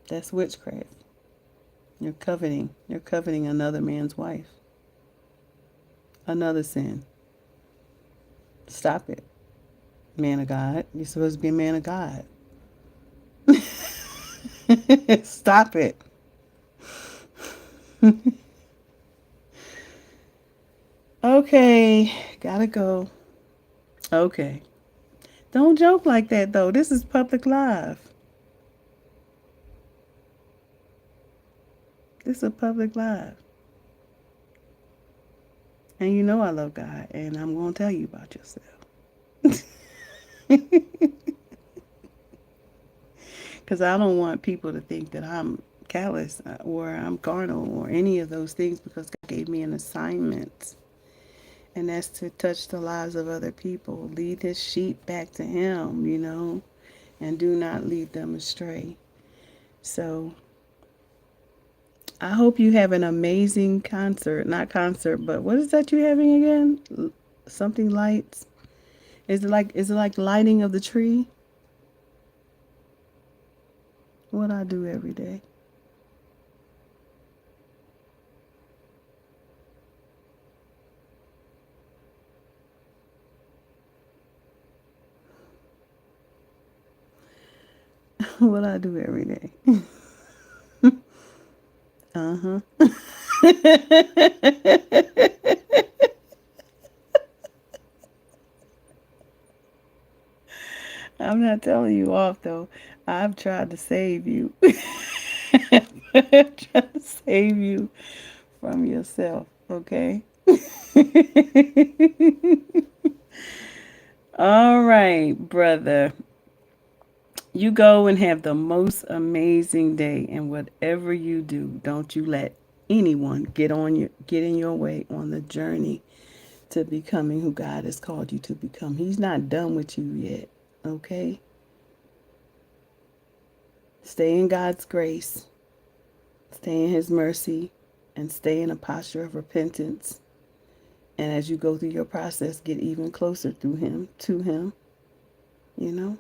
That's witchcraft. You're coveting. You're coveting another man's wife. Another sin. Stop it, man of God. You're supposed to be a man of God. Stop it. Okay, gotta go. Okay. Don't joke like that though. This is public live. This is a public live. And you know I love God, and I'm going to tell you about yourself. Because I don't want people to think that I'm callous or I'm carnal or any of those things, because God gave me an assignment. And that's to touch the lives of other people. Lead his sheep back to him, and do not lead them astray. So I hope you have an amazing concert. Not concert, but what is that you having again? Something lights. Is it like lighting of the tree? What I do every day. What I do every day. Uh-huh. I'm not telling you off though. I've tried to save you. Trying to save you from yourself, okay? All right, brother. You go and have the most amazing day, and whatever you do, don't you let anyone get in your way on the journey to becoming who God has called you to become. He's not done with you yet, okay? Stay in God's grace, stay in his mercy, and stay in a posture of repentance. And as you go through your process, get even closer through him to him, you know?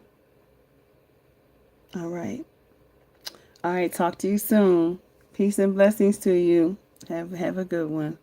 All right. All right, talk to you soon. Peace and blessings to you. Have a good one.